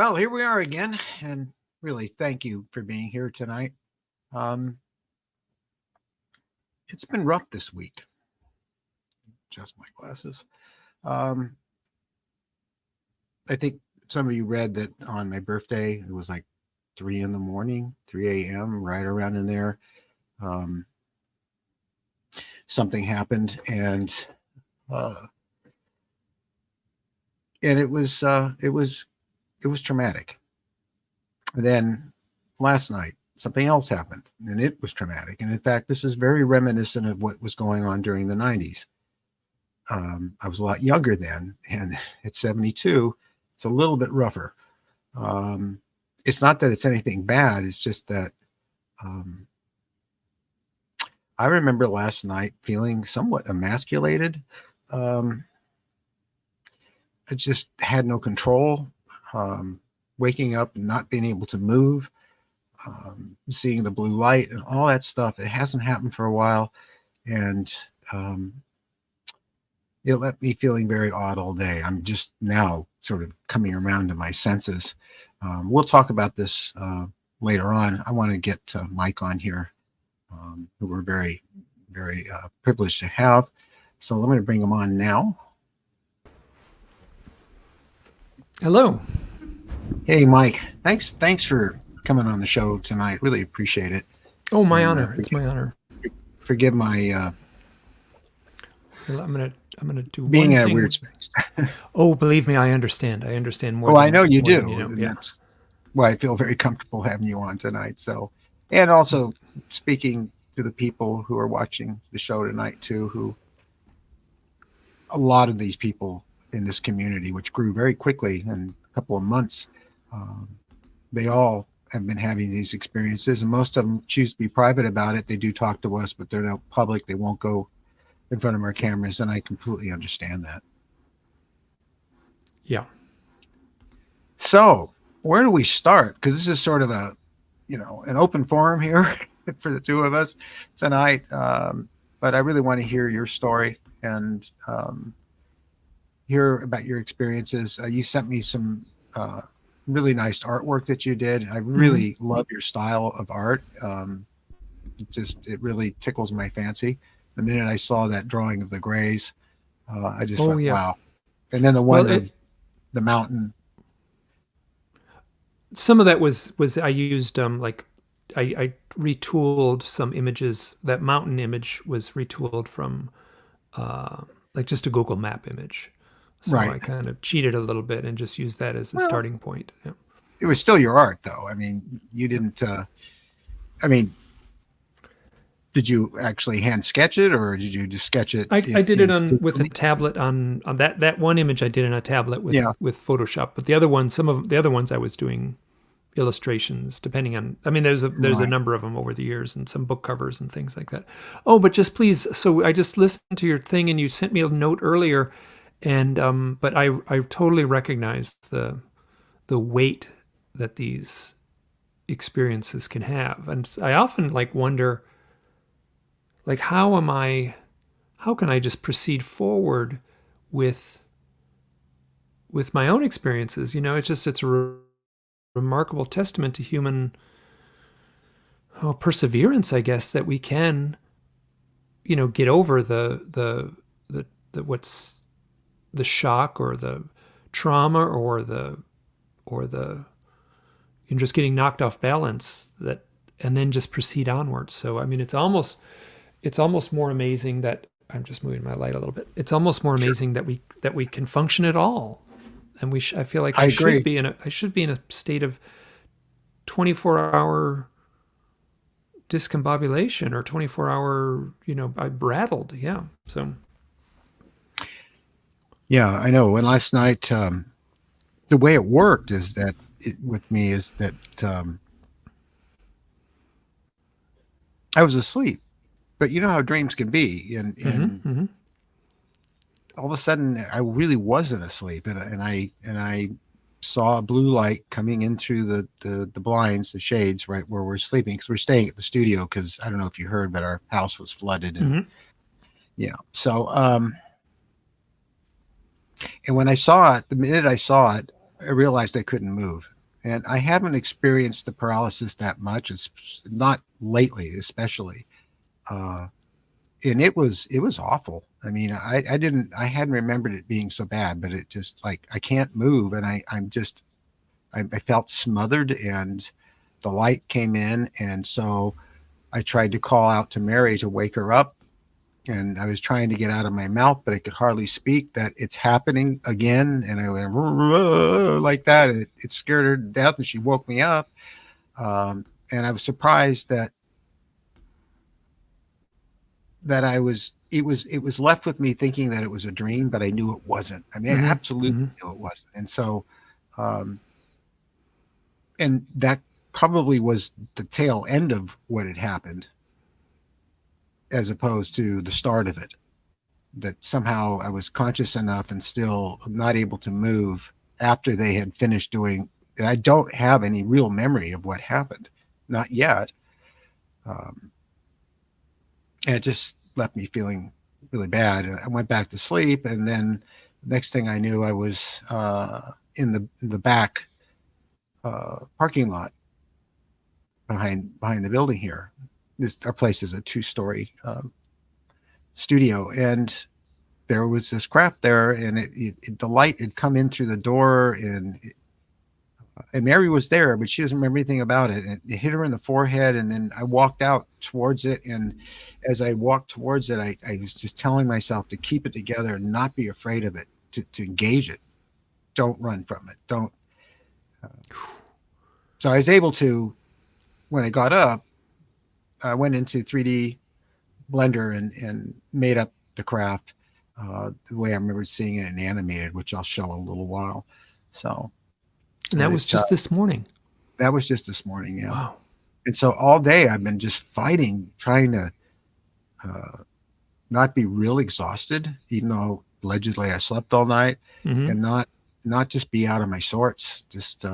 Well, here we are again, and really thank you for being here tonight. Um, it's been rough this week. Adjust my glasses. Um, I think some of you read that on my birthday, it was like 3 in the morning, 3 a.m., right around in there. Something happened, and it was traumatic. Then last night, something else happened, and it was traumatic. And in fact, this is very reminiscent of what was going on during the 90s. I was a lot younger then, and at 72, it's a little bit rougher. It's not that it's anything bad. It's just that I remember last night feeling somewhat emasculated. I just had no control. Waking up and not being able to move, seeing the blue light and all that stuff. It hasn't happened for a while. And it left me feeling very odd all day. I'm just now sort of coming around to my senses. We'll talk about this later on. I want to get Mike on here, who we're very, very privileged to have. So let me bring him on now. Hello. Hey, Mike. Thanks for coming on the show tonight. Really appreciate it. Oh, my honor. It's my honor. Forgive my I'm gonna do being one in thing. a weird space. Oh, believe me, I understand. I understand more. Well, I know you do. You know. Yeah. That's why I feel very comfortable having you on tonight. So, and also speaking to the people who are watching the show tonight too, who a lot of these people in this community, which grew very quickly in a couple of months, they all have been having these experiences, and most of them choose to be private about it. They do talk to us, but they're not public. They won't go in front of our cameras, and I completely understand that. Yeah. So where do we start? Because this is sort of an open forum here for the two of us tonight. But I really want to hear your story and hear about your experiences. You sent me some really nice artwork that you did. I really love your style of art. It really tickles my fancy. The minute I saw that drawing of the Greys, I just thought, wow. And then the one of the mountain. Some of that was I used I retooled some images. That mountain image was retooled from like just a Google Map image. So I kind of cheated a little bit and just used that as a starting point. Yeah. It was still your art, though. I mean, you didn't. Did you actually hand sketch it, or did you just sketch it? I did it with a tablet on that one image. I did on a tablet with Photoshop. But the other one, some of the other ones, I was doing illustrations, depending on. I mean, there's a number of them over the years, and some book covers and things like that. Oh, but just please. So I just listened to your thing, and you sent me a note earlier, and but I totally recognized the weight that these experiences can have, and I often wonder. How can I just proceed forward with my own experiences? It's a remarkable testament to human perseverance, I guess, that we can, get over the what's the shock or the trauma or the just getting knocked off balance and then just proceed onwards. So, I mean, it's almost more amazing that I'm just moving my light a little bit. It's almost more amazing that we can function at all, and I feel like I should be in a state of 24-hour discombobulation or 24-hour. I'm rattled. Yeah. So. Yeah, I know. And last night, the way it worked is that I was asleep. But you know how dreams can be, and all of a sudden I really wasn't asleep, and I saw a blue light coming in through the blinds, the shades, right where we're sleeping, because we're staying at the studio. Because I don't know if you heard, but our house was flooded, and so and when I saw it, the minute I saw it, I realized I couldn't move. and I haven't experienced the paralysis that much. It's not lately, especially. And it was awful. I mean, I hadn't remembered it being so bad, but it just like I can't move, and I felt smothered, and the light came in, and so I tried to call out to Mary to wake her up, and I was trying to get out of my mouth, but I could hardly speak. That it's happening again, and I went like that, and it scared her to death, and she woke me up. And I was surprised that I was it was left with me thinking that it was a dream, but I knew it wasn't. I mean, I absolutely knew it wasn't. And so and that probably was the tail end of what had happened, as opposed to the start of it. That somehow I was conscious enough and still not able to move after they had finished doing, and I don't have any real memory of what happened, not yet. And it just left me feeling really bad. And I went back to sleep, and then next thing I knew, I was in the back parking lot behind the building here. Our place is a 2-story studio, and there was this craft there, and the light had come in through the door, and Mary was there, but she doesn't remember anything about it. And it hit her in the forehead, and then I walked out towards it, and as I walked towards it, I was just telling myself to keep it together and not be afraid of it, to engage it. Don't run from it. Don't. So I was able to, when I got up, I went into 3D Blender and made up the craft the way I remember seeing it in animated, which I'll show in a little while. So. And that was just this morning. That was just this morning, yeah. Wow. And so all day I've been just fighting, trying to not be real exhausted, even though allegedly I slept all night, and not just be out of my sorts, just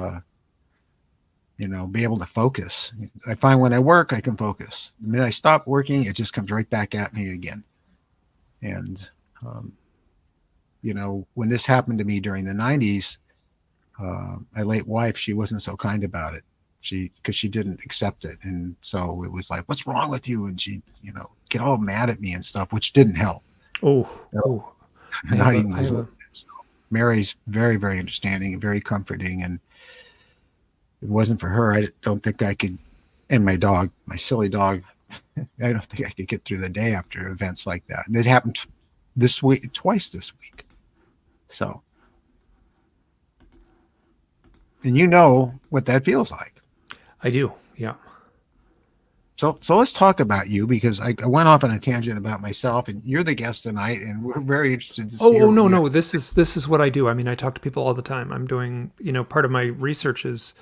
be able to focus. I find when I work, I can focus. The minute I stop working, it just comes right back at me again. And when this happened to me during the 90s, my late wife, she wasn't so kind about it. Because she didn't accept it. And so it was like, what's wrong with you? And she, get all mad at me and stuff, which didn't help. Not even. Mary's very, very understanding and very comforting. And if it wasn't for her, I don't think I could, and my dog, my silly dog, I don't think I could get through the day after events like that. And it happened twice this week. So. And you know what that feels like. I do, yeah. So let's talk about you, because I went off on a tangent about myself, and you're the guest tonight, and we're very interested to see. No. This is what I do. I mean, I talk to people all the time. I'm doing, part of my research is,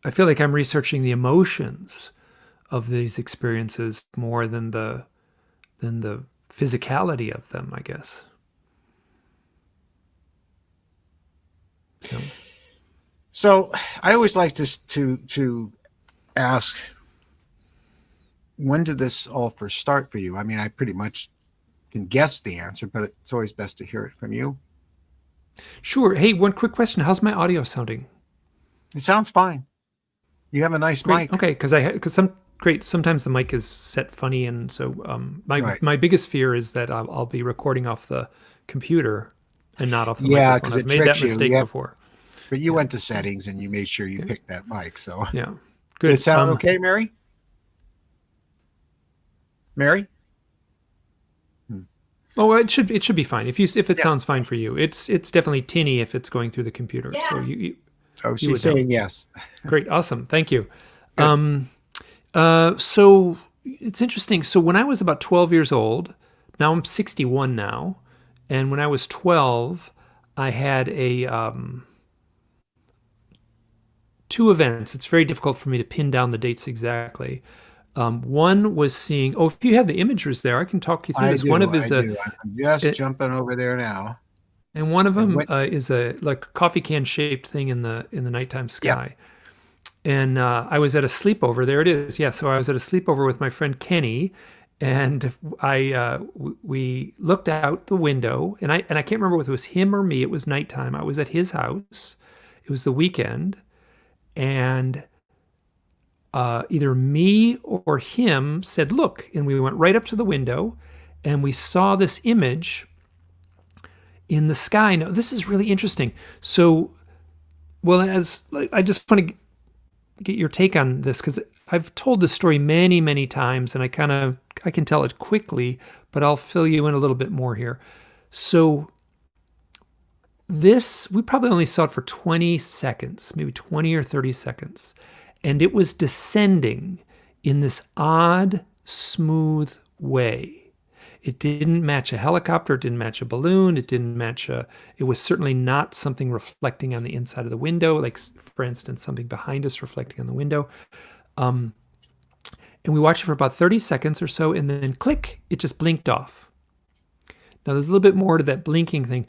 I feel like I'm researching the emotions of these experiences more than the physicality of them, I guess. So I always like to ask, when did this all first start for you? I mean, I pretty much can guess the answer, but it's always best to hear it from you. Sure. Hey, one quick question. How's my audio sounding? It sounds fine. You have a nice mic. Okay, because sometimes the mic is set funny, and so my biggest fear is that I'll be recording off the computer and not off the microphone. I've made that mistake before. But you went to settings and you made sure you picked that mic. So yeah, good. Does it sound okay, Mary? Mary? Oh, it should be fine. If it sounds fine for you, it's definitely tinny if it's going through the computer. Yeah. So you she's saying yes. Great, awesome, thank you. So it's interesting. So when I was about 12 years old, now I'm 61 now, and when I was 12, I had two events. It's very difficult for me to pin down the dates exactly. One was seeing. Oh, if you have the images there, I can talk you through this. One of is I'm just jumping over there now. And one of them is a coffee can shaped thing in the nighttime sky. Yeah. And I was at a sleepover. There it is. Yeah. So I was at a sleepover with my friend Kenny, and we looked out the window, and I can't remember whether it was him or me. It was nighttime. I was at his house. It was the weekend. and either me or him said, "Look," and we went right up to the window, and we saw this image in the sky. Now, this is really interesting. So, well, I just want to get your take on this, because I've told this story many, many times, and I can tell it quickly, but I'll fill you in a little bit more here. So we probably only saw it for 20 seconds, maybe 20 or 30 seconds. And it was descending in this odd, smooth way. It didn't match a helicopter. It didn't match a balloon. It was certainly not something reflecting on the inside of the window, like, for instance, something behind us reflecting on the window. And we watched it for about 30 seconds or so, and then click, it just blinked off. Now, there's a little bit more to that blinking thing.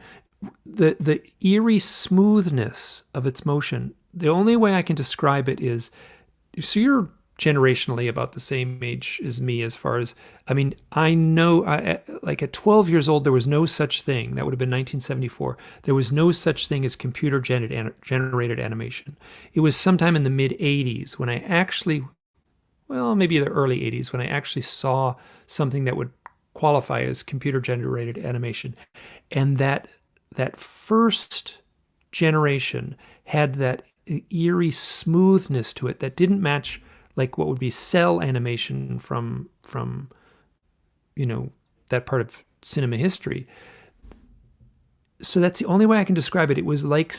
The eerie smoothness of its motion, the only way I can describe it is, so you're generationally about the same age as me, as far as, I know, like at 12 years old, there was no such thing. That would have been 1974. There was no such thing as computer generated animation. It was sometime in the mid 80s when I actually, well, maybe the early 80s, when I actually saw something that would qualify as computer generated animation. And that first generation had that eerie smoothness to it that didn't match like what would be cell animation from that part of cinema history. So that's the only way I can describe it. It was like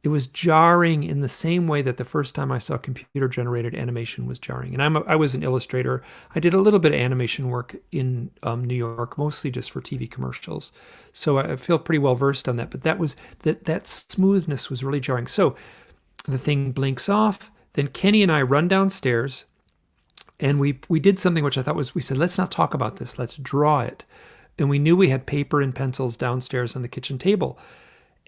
it was jarring in the same way that the first time I saw computer generated animation was jarring. And I was an illustrator. I did a little bit of animation work in New York, mostly just for TV commercials. So I feel pretty well versed on that. But that smoothness was really jarring. So the thing blinks off. Then Kenny and I run downstairs, and we did something which I thought we said, let's not talk about this, let's draw it. And we knew we had paper and pencils downstairs on the kitchen table.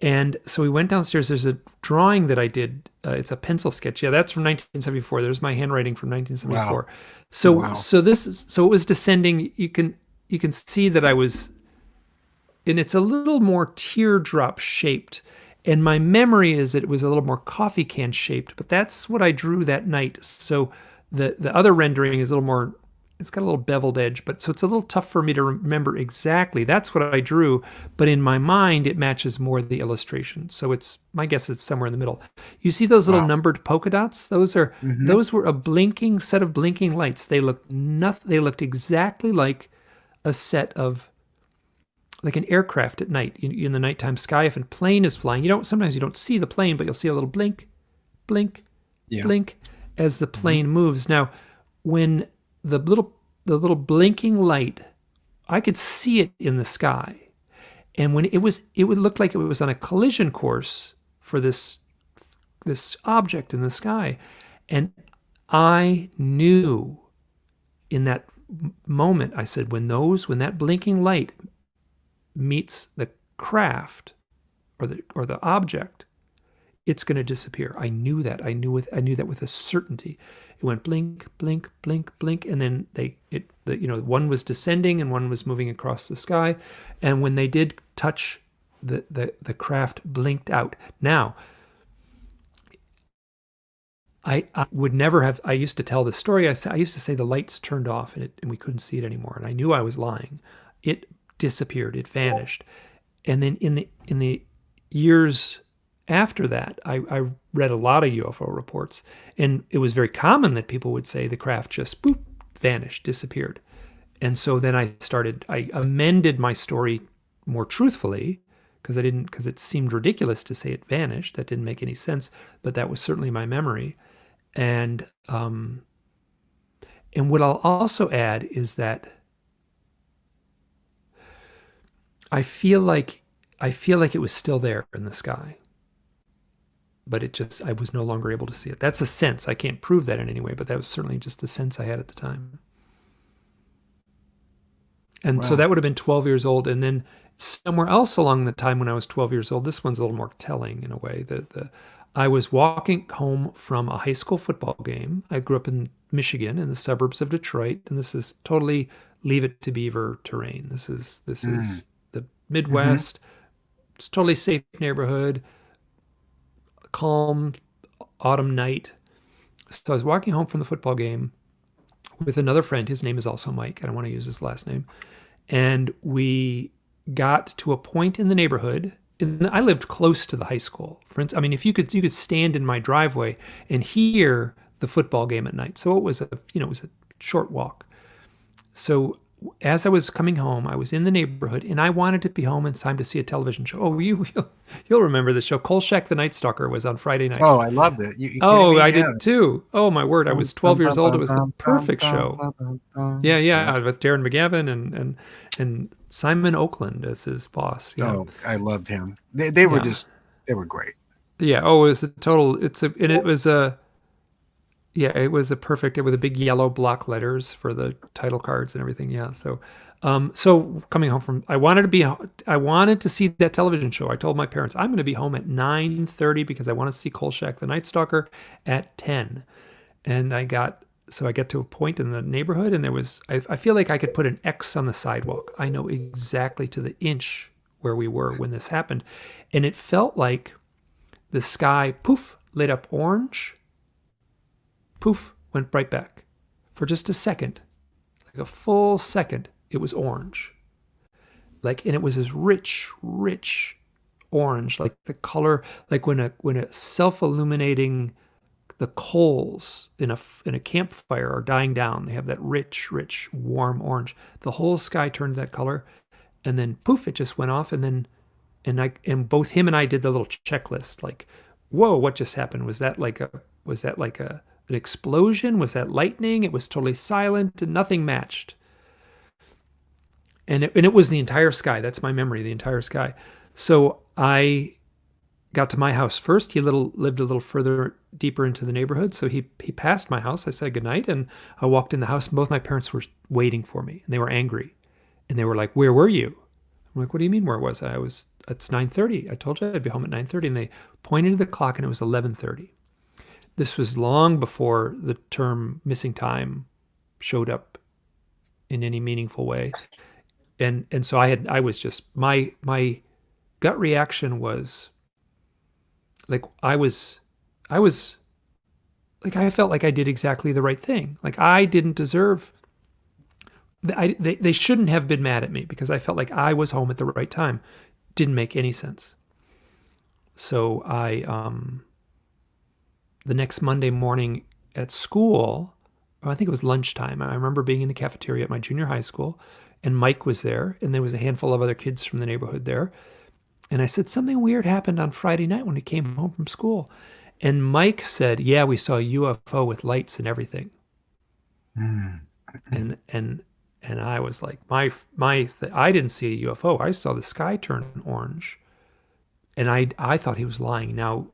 And so we went downstairs. There's a drawing that I did. It's a pencil sketch. Yeah, that's from 1974. There's my handwriting from 1974. Wow. So Wow. so it was descending. You can see that I was, and it's a little more teardrop shaped. And my memory is that it was a little more coffee can shaped, but that's what I drew that night. So the other rendering is a little more, it's got a little beveled edge, but so it's a little tough for me to remember exactly. That's what I drew, but in my mind, it matches more the illustration. So my guess it's somewhere in the middle. You see those little numbered polka dots? Those were a set of blinking lights. They looked exactly like a set of, like an aircraft at night, in the nighttime sky. If a plane is flying, sometimes you don't see the plane, but you'll see a little blink, blink, blink as the plane moves. Now, when the little blinking light, I could see it in the sky. And when it would look like it was on a collision course for this object in the sky. And I knew in that moment, I said, when that blinking light meets the craft or the object, it's going to disappear. I knew that. I knew that with a certainty. It went blink, blink, blink, blink, and then one was descending and one was moving across the sky. And when they did touch, the craft blinked out. Now, I would never have. I used to tell this story. I used to say the lights turned off and we couldn't see it anymore. And I knew I was lying. It disappeared. It vanished. And then in the years after that, I read a lot of UFO reports, and it was very common that people would say the craft just boop, vanished, disappeared. And so then I amended my story more truthfully, because it seemed ridiculous to say it vanished. That didn't make any sense, but that was certainly my memory. And what I'll also add is that I feel like it was still there in the sky, but I was no longer able to see it. That's a sense. I can't prove that in any way, but that was certainly just the sense I had at the time. And so that would have been 12 years old. And then somewhere else along the time when I was 12 years old, this one's a little more telling in a way. I was walking home from a high school football game. I grew up in Michigan, in the suburbs of Detroit, and this is totally Leave It to Beaver terrain. This is the Midwest. It's a totally safe neighborhood, calm, autumn night. So I was walking home from the football game with another friend. His name is also Mike. I don't want to use his last name. And we got to a point in the neighborhood. And I lived close to the high school. For instance, I mean, if you could stand in my driveway and hear the football game at night. So it was a short walk. So as I was coming home, I was in the neighborhood, and I wanted to be home in time to see a television show. Oh, you'll remember the show. Kolchak the Night Stalker was on Friday nights. Oh, I loved it. You kidding Oh, me? I Yeah. did too. Oh my word! I was 12 years old. It was the perfect show. Yeah, with Darren McGavin and Simon Oakland as his boss. Yeah. Oh, I loved him. They were they were great. Yeah. Oh, it was a total. It was a. Yeah, it was a perfect. It was a big yellow block letters for the title cards and everything. Yeah. So, so coming home from, I wanted to see that television show. I told my parents I'm going to be home at 9:30 because I want to see Kolchak the Night Stalker at 10. And I get to a point in the neighborhood, and I feel like I could put an X on the sidewalk. I know exactly to the inch where we were when this happened, and it felt like the sky poof lit up orange. Poof, went right back. For just a second, like a full second, it was orange. And it was this rich orange, like the color, like when a self-illuminating, the coals in a campfire are dying down. They have that rich, warm orange. The whole sky turned that color, and then poof, it just went off. And both him and I did the little checklist, like, whoa, what just happened? Was that like an explosion? Was that lightning? It was totally silent and nothing matched. And it was the entire sky. That's my memory, the entire sky. So I got to my house first. He lived a little further deeper into the neighborhood. So he passed my house. I said goodnight, and I walked in the house, and both my parents were waiting for me, and they were angry. And they were like, "Where were you?" I'm like, "What do you mean, where was I? It's 9:30. I told you I'd be home at 9:30." And they pointed to the clock, and it was 11:30. This was long before the term missing time showed up in any meaningful way. And so I was just, my gut reaction was like, I felt like I did exactly the right thing. Like I didn't deserve, they shouldn't have been mad at me because I felt like I was home at the right time. Didn't make any sense. So the next Monday morning at school, I think it was lunchtime, I remember being in the cafeteria at my junior high school, and Mike was there, and there was a handful of other kids from the neighborhood there. And I said, something weird happened on Friday night when we came home from school. And Mike said, yeah, we saw a UFO with lights and everything. And I was like, I didn't see a UFO. I saw the sky turn orange. And I thought he was lying. Now,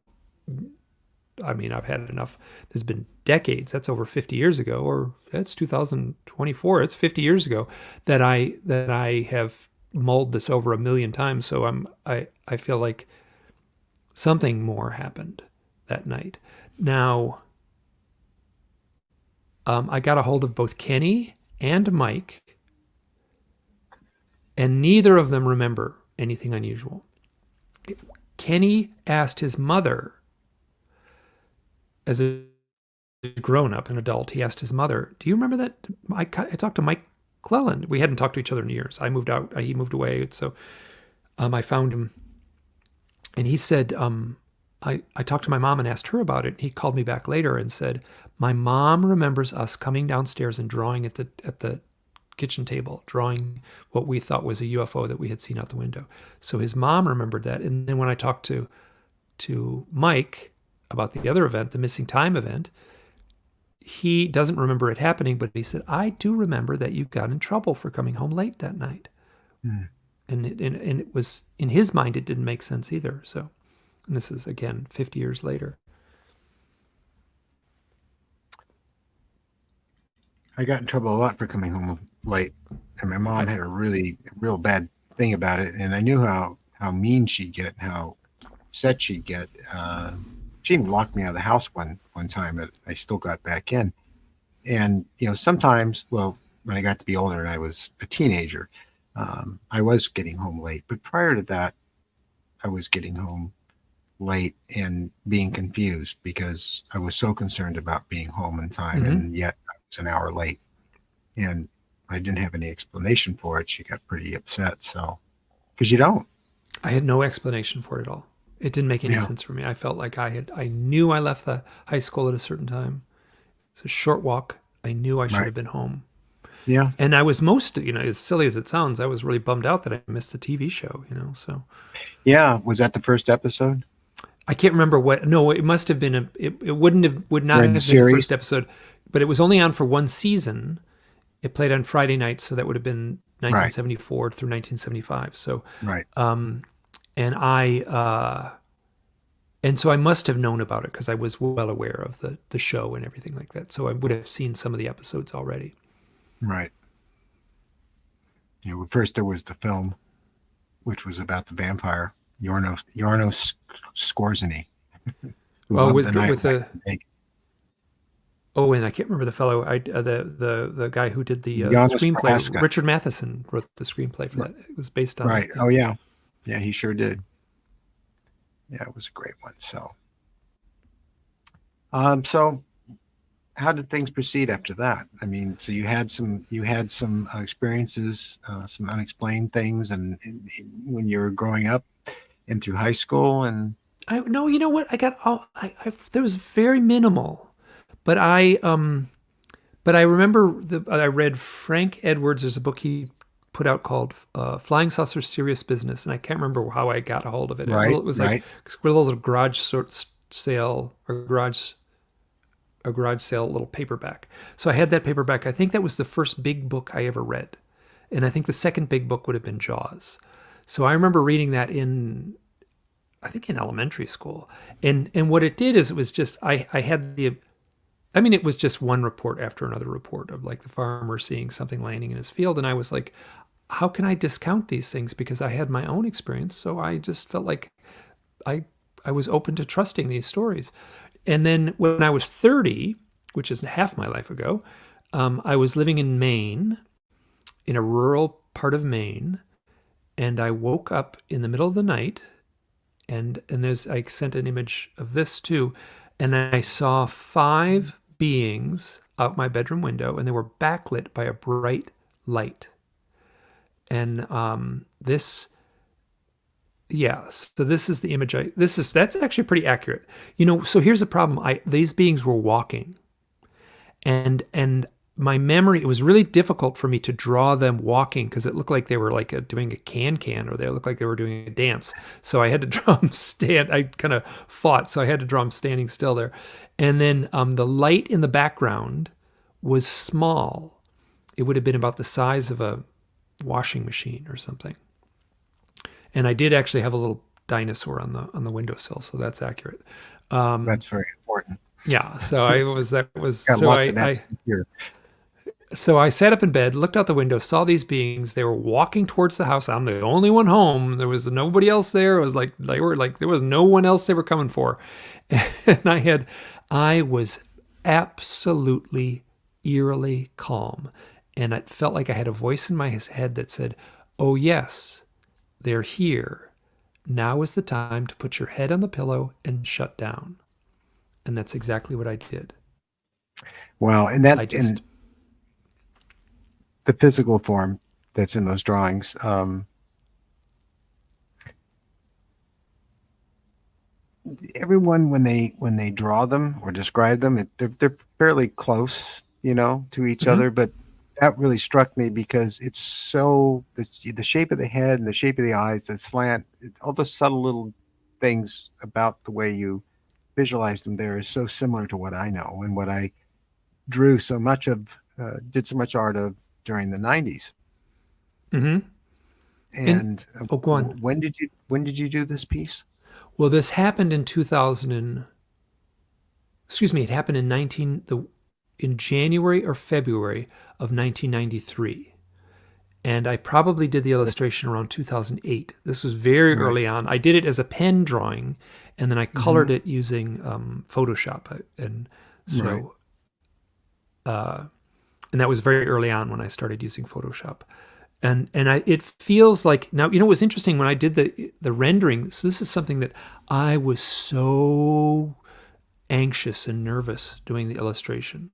I mean, I've had enough. There's been decades. That's over 50 years ago, or that's 2024. It's 50 years ago that I have mulled this over a million times. So I feel like something more happened that night. Now, I got a hold of both Kenny and Mike, and neither of them remember anything unusual. Kenny asked his mother, as a grown-up, an adult, he asked his mother, do you remember that? I talked to Mike Clelland. We hadn't talked to each other in years. I moved out. He moved away. So I found him. And he said, I talked to my mom and asked her about it. He called me back later and said, my mom remembers us coming downstairs and drawing at the kitchen table, drawing what we thought was a UFO that we had seen out the window. So his mom remembered that. And then when I talked to Mike about the other event, the missing time event, he doesn't remember it happening, but he said, I do remember that you got in trouble for coming home late that night. And it was, in his mind, it didn't make sense either. So, and this is, again, 50 years later. I got in trouble a lot for coming home late, and my mom had a real bad thing about it, and I knew how mean she'd get, and how upset she'd get. She even locked me out of the house one time, but I still got back in. And, sometimes, well, when I got to be older and I was a teenager, I was getting home late. But prior to that, I was getting home late and being confused because I was so concerned about being home in time, and yet I was an hour late, and I didn't have any explanation for it. She got pretty upset. So, because you don't. I had no explanation for it at all. It didn't make any sense for me. I felt like I knew I left the high school at a certain time. It's a short walk. I knew I should have been home. Yeah. And I was as silly as it sounds, I was really bummed out that I missed the TV show, so. Yeah. Was that the first episode? I can't remember no, it must have been it would not have been the first episode, but it was only on for one season. It played on Friday nights, so that would have been 1974 through 1975. So, and so I must have known about it because I was well aware of the show and everything like that. So I would have seen some of the episodes already. Right. Yeah. Well, first there was the film, which was about the vampire Yarno Skorzeny. And I can't remember the fellow. The guy who did the screenplay. Praska. Richard Matheson wrote the screenplay for that. It was based on Right. Oh yeah, yeah, he sure did. Yeah, it was a great one. So, so how did things proceed after that? I mean, so you had some experiences, some unexplained things, and when you were growing up and through high school, and no, you know what? I got all. There was very minimal. But I remember I read Frank Edwards. There's a book he put out called Flying Saucer Serious Business, and I can't remember how I got a hold of it. Right, it was like one of those garage sale little paperback. So I had that paperback. I think that was the first big book I ever read, and I think the second big book would have been Jaws. So I remember reading that in elementary school, and what it did is it was just I had it was just one report after another report of like the farmer seeing something landing in his field. And I was like, how can I discount these things? Because I had my own experience. So I just felt like I was open to trusting these stories. And then when I was 30, which is half my life ago, I was living in Maine, in a rural part of Maine. And I woke up in the middle of the night, and I sent an image of this too. And I saw 5 beings out my bedroom window, and they were backlit by a bright light. And so this is the image. That's actually pretty accurate. So here's the problem. These beings were walking, and my memory, it was really difficult for me to draw them walking because it looked like they were like doing a can, or they looked like they were doing a dance. So I had to draw them I kind of fought, so I had to draw them standing still there. And then the light in the background was small. It would have been about the size of a washing machine or something. And I did actually have a little dinosaur on the windowsill, so that's accurate. That's very important. Yeah. So So I sat up in bed, looked out the window, saw these beings. They were walking towards the house. I'm the only one home. There was nobody else there. It was like there was no one else they were coming for. And I was absolutely eerily calm. And it felt like I had a voice in my head that said, "Oh yes, they're here. Now is the time to put your head on the pillow and shut down." And that's exactly what I did. Well, and in the physical form that's in those drawings, everyone when they draw them or describe them, they're fairly close, to each other. But that really struck me because it's so the shape of the head and the shape of the eyes, the slant, all the subtle little things about the way you visualize them there is so similar to what I know and what I drew so much of, did so much art of during the 90s. Mm-hmm. And go on. When did you do this piece? Well, this happened in it happened in January or February of 1993. And I probably did the illustration around 2008. This was very early on. I did it as a pen drawing, and then I colored it using Photoshop. And so, and that was very early on when I started using Photoshop. It feels like now, it was interesting when I did the rendering. So this is something that I was so anxious and nervous doing the illustration,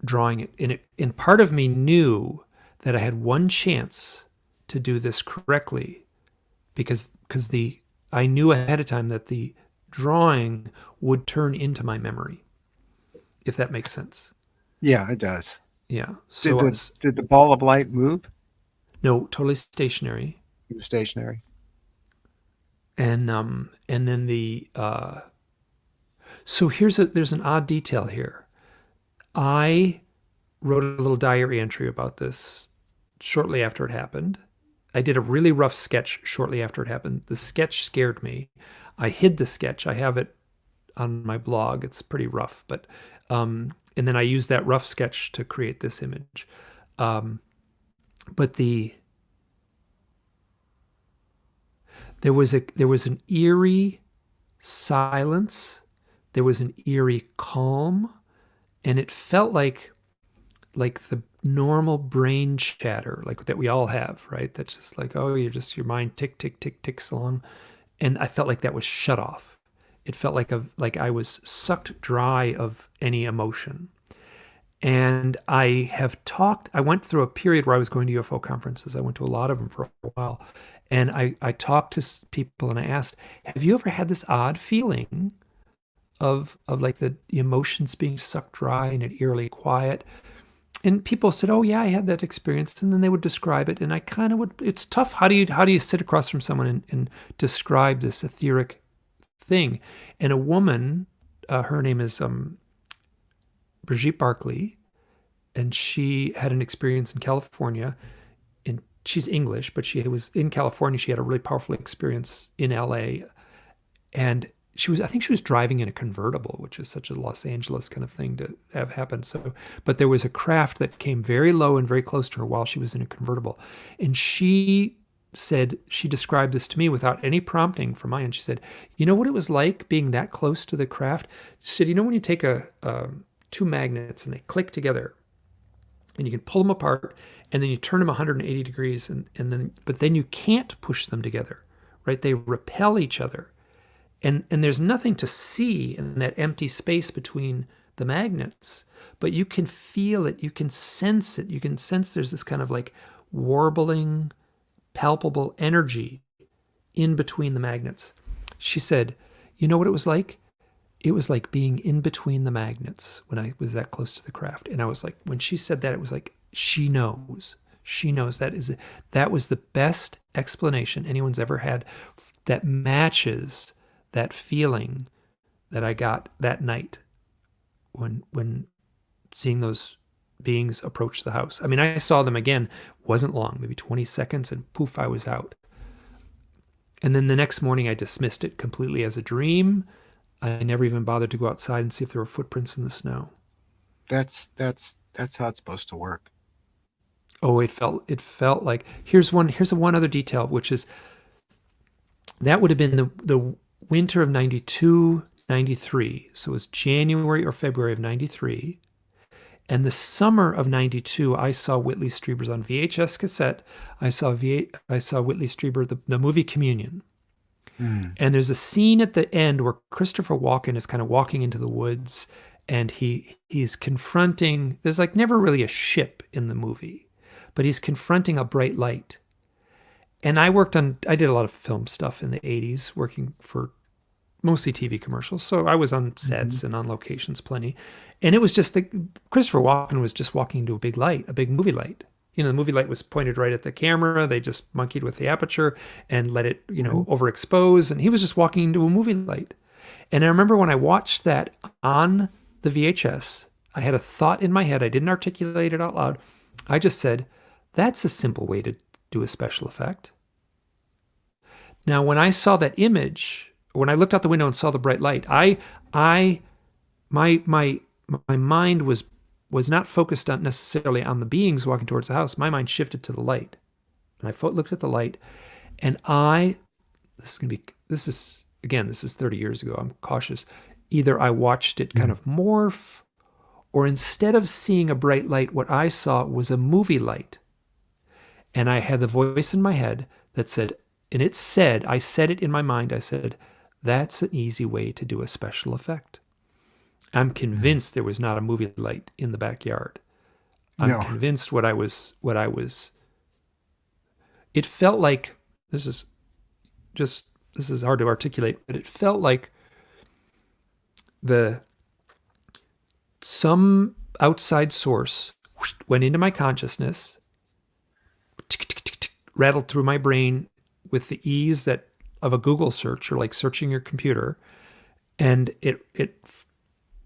drawing it, and part of me knew that I had one chance to do this correctly, because I knew ahead of time that the drawing would turn into my memory, if that makes sense. Yeah, it does. Yeah. So did the ball of light move? No, totally stationary. It was stationary. And then so there's an odd detail here. I wrote a little diary entry about this shortly after it happened. I did a really rough sketch shortly after it happened. The sketch scared me. I hid the sketch. I have it on my blog. It's pretty rough, but and then I used that rough sketch to create this image. But there was an eerie silence. There was an eerie calm, and it felt like the normal brain chatter, like that we all have, right? That's just like, oh, your mind tick tick tick ticks along, and I felt like that was shut off. It felt like I was sucked dry of any emotion. And I went through a period where I was going to UFO conferences. I went to a lot of them for a while. And I talked to people and I asked, have you ever had this odd feeling of like the emotions being sucked dry and it eerily quiet? And people said, oh yeah, I had that experience. And then they would describe it. And I kind of it's tough. How do you sit across from someone and describe this etheric thing? And a woman, her name is Brigitte Barclay, and she had an experience in California, and she's English, but she was in California. She had a really powerful experience in LA, and I think she was driving in a convertible, which is such a Los Angeles kind of thing to have happen. So, but there was a craft that came very low and very close to her while she was in a convertible, and she described this to me without any prompting from my end. She said, you know what it was like being that close to the craft? She said, you know when you take two magnets and they click together and you can pull them apart and then you turn them 180 degrees but then you can't push them together, right? They repel each other. And there's nothing to see in that empty space between the magnets, but you can feel it, you can sense it, you can sense there's this kind of like warbling, palpable energy in between the magnets. She said, you know what it was like? It was like being in between the magnets when I was that close to the craft. And I was like, when she said that, it was like, she knows. She knows that was the best explanation anyone's ever had that matches that feeling that I got that night when seeing those beings approach the house. I mean, I saw them again, wasn't long, maybe 20 seconds, and poof, I was out. And then the next morning I dismissed it completely as a dream. I never even bothered to go outside and see if there were footprints in the snow. That's how it's supposed to work. Oh, it felt like here's one other detail, which is that would have been the winter of 92, 93. So it was January or February of 93. And the summer of 92, I saw Whitley Strieber's on VHS cassette. I saw Whitley Strieber, the movie Communion. And there's a scene at the end where Christopher Walken is kind of walking into the woods, and he's confronting, there's like never really a ship in the movie, but he's confronting a bright light. And I did a lot of film stuff in the 80s, working for mostly TV commercials. So I was on sets and on locations plenty. And it was just Christopher Walken was just walking into a big movie light. You know, the movie light was pointed right at the camera. They just monkeyed with the aperture and let it, overexpose. And he was just walking into a movie light. And I remember when I watched that on the VHS, I had a thought in my head. I didn't articulate it out loud. I just said, that's a simple way to do a special effect. Now, when I saw that image, when I looked out the window and saw the bright light, my mind was not focused on necessarily on the beings walking towards the house. My mind shifted to the light. And I looked at the light, and this is 30 years ago. I'm cautious. Either I watched it kind of morph, or instead of seeing a bright light, what I saw was a movie light. And I had the voice in my head that said, and it said, I said it in my mind, I said, that's an easy way to do a special effect. I'm convinced there was not a movie light in the backyard. I'm No. convinced it felt like, this is hard to articulate, but it felt like some outside source went into my consciousness, rattled through my brain with the ease of a Google search, or like searching your computer, and it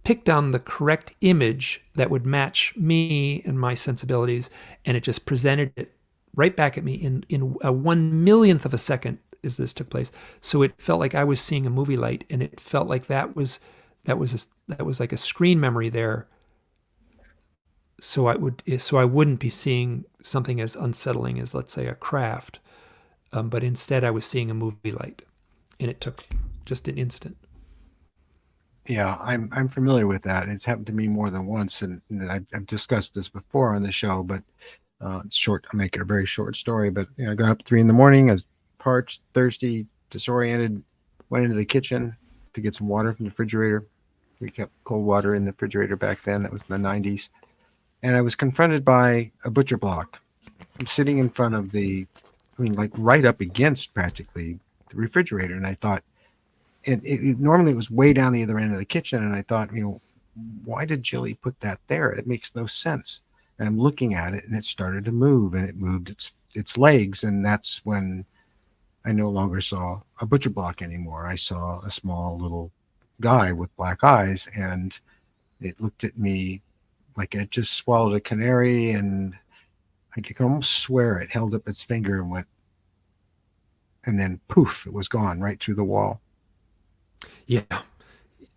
picked on the correct image that would match me and my sensibilities, and it just presented it right back at me in a 1/1,000,000th of a second as this took place. So it felt like I was seeing a movie light, and it felt like that was like a screen memory there. So I wouldn't be seeing something as unsettling as, let's say, a craft, but instead I was seeing a movie light, and it took just an instant. Yeah, I'm familiar with that. It's happened to me more than once, and I've discussed this before on the show, but it's short. I'll make it a very short story. But I got up at 3 in the morning. I was parched, thirsty, disoriented. Went into the kitchen to get some water from the refrigerator. We kept cold water in the refrigerator back then. That was in the 90s. And I was confronted by a butcher block. I'm sitting in front of like right up against practically the refrigerator. And I thought, and normally it was way down the other end of the kitchen. And I thought, why did Jilly put that there? It makes no sense. And I'm looking at it, and it started to move, and it moved its legs. And that's when I no longer saw a butcher block anymore. I saw a small little guy with black eyes, and it looked at me like it just swallowed a canary, and I can almost swear it held up its finger and went, and then poof, it was gone right through the wall. Yeah.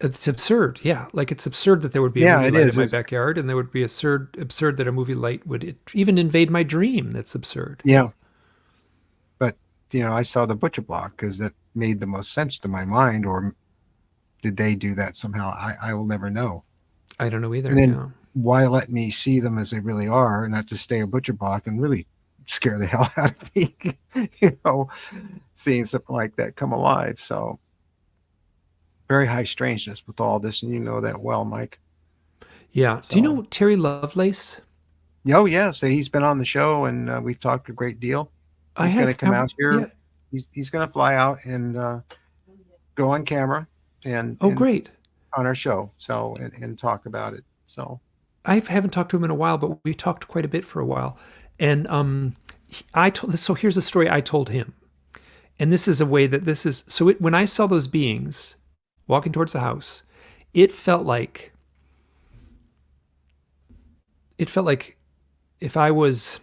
It's absurd. Yeah. Like, it's absurd that there would be a movie light in my backyard, and there would be absurd that a movie light would even invade my dream. That's absurd. Yeah. But, I saw the butcher block because that made the most sense to my mind. Or did they do that somehow? I will never know. I don't know either. And then why let me see them as they really are, and not just stay a butcher block and really scare the hell out of me, seeing something like that come alive. So very high strangeness with all this, and you know that well, Mike. Yeah. So, do you know Terry Lovelace? Oh, yeah. So he's been on the show, and we've talked a great deal. He's going to come out here. Yeah. He's going to fly out and go on camera and great, on our show. So and talk about it. So I haven't talked to him in a while, but we talked quite a bit for a while. And so here's a story I told him, and this is a way that this is. So when I saw those beings walking towards the house, it felt like if I was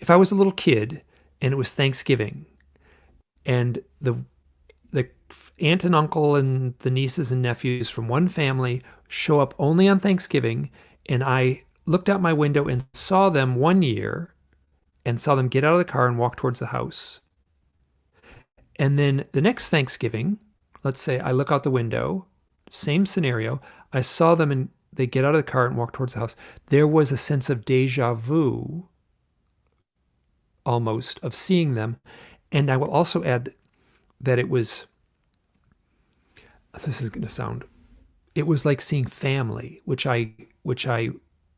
a little kid and it was Thanksgiving, and the aunt and uncle and the nieces and nephews from one family show up only on Thanksgiving, and I looked out my window and saw them one year and saw them get out of the car and walk towards the house. And then the next Thanksgiving, let's say I look out the window, same scenario, I saw them and they get out of the car and walk towards the house. There was a sense of deja vu, almost, of seeing them. And I will also add that it was like seeing family, which I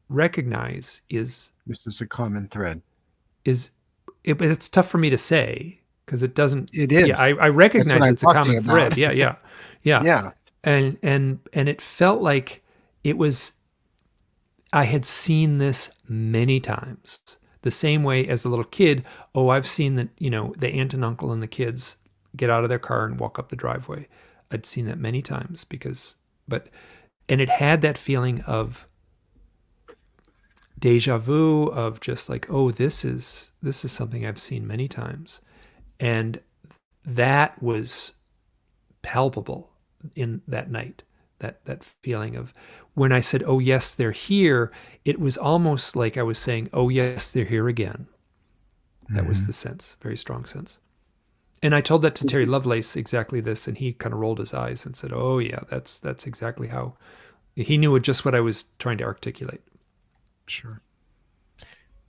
recognize is... This is a common thread. It's tough for me to say because it doesn't... It is. Yeah, I recognize it's a common thread. Yeah. Yeah. And it felt like it was... I had seen this many times. The same way as a little kid, I've seen that, the aunt and uncle and the kids get out of their car and walk up the driveway. I'd seen that many times and it had that feeling of deja vu, of just like, this is something I've seen many times. And that was palpable in that night, that feeling of when I said, oh yes, they're here, it was almost like I was saying, oh yes, they're here again. That was the sense, very strong sense. And I told that to Terry Lovelace, exactly this, and he kind of rolled his eyes and said, oh yeah, that's exactly how. He knew just what I was trying to articulate. Sure.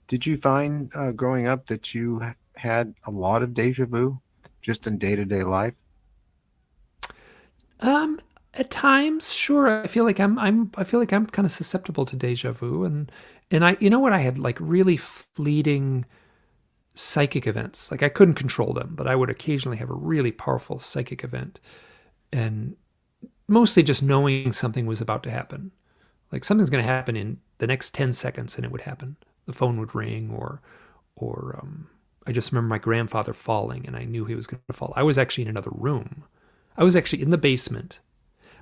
Did you find growing up that you had a lot of deja vu just in day-to-day life? Um, at times, sure. I feel like I'm kind of susceptible to deja vu, and I, you know what, I had like really fleeting psychic events. Like I couldn't control them, but I would occasionally have a really powerful psychic event, and mostly just knowing something was about to happen. Like something's going to happen in the next 10 seconds, and it would happen. The phone would ring, or I just remember my grandfather falling, and I knew he was going to fall. I was actually in another room. I was actually in the basement.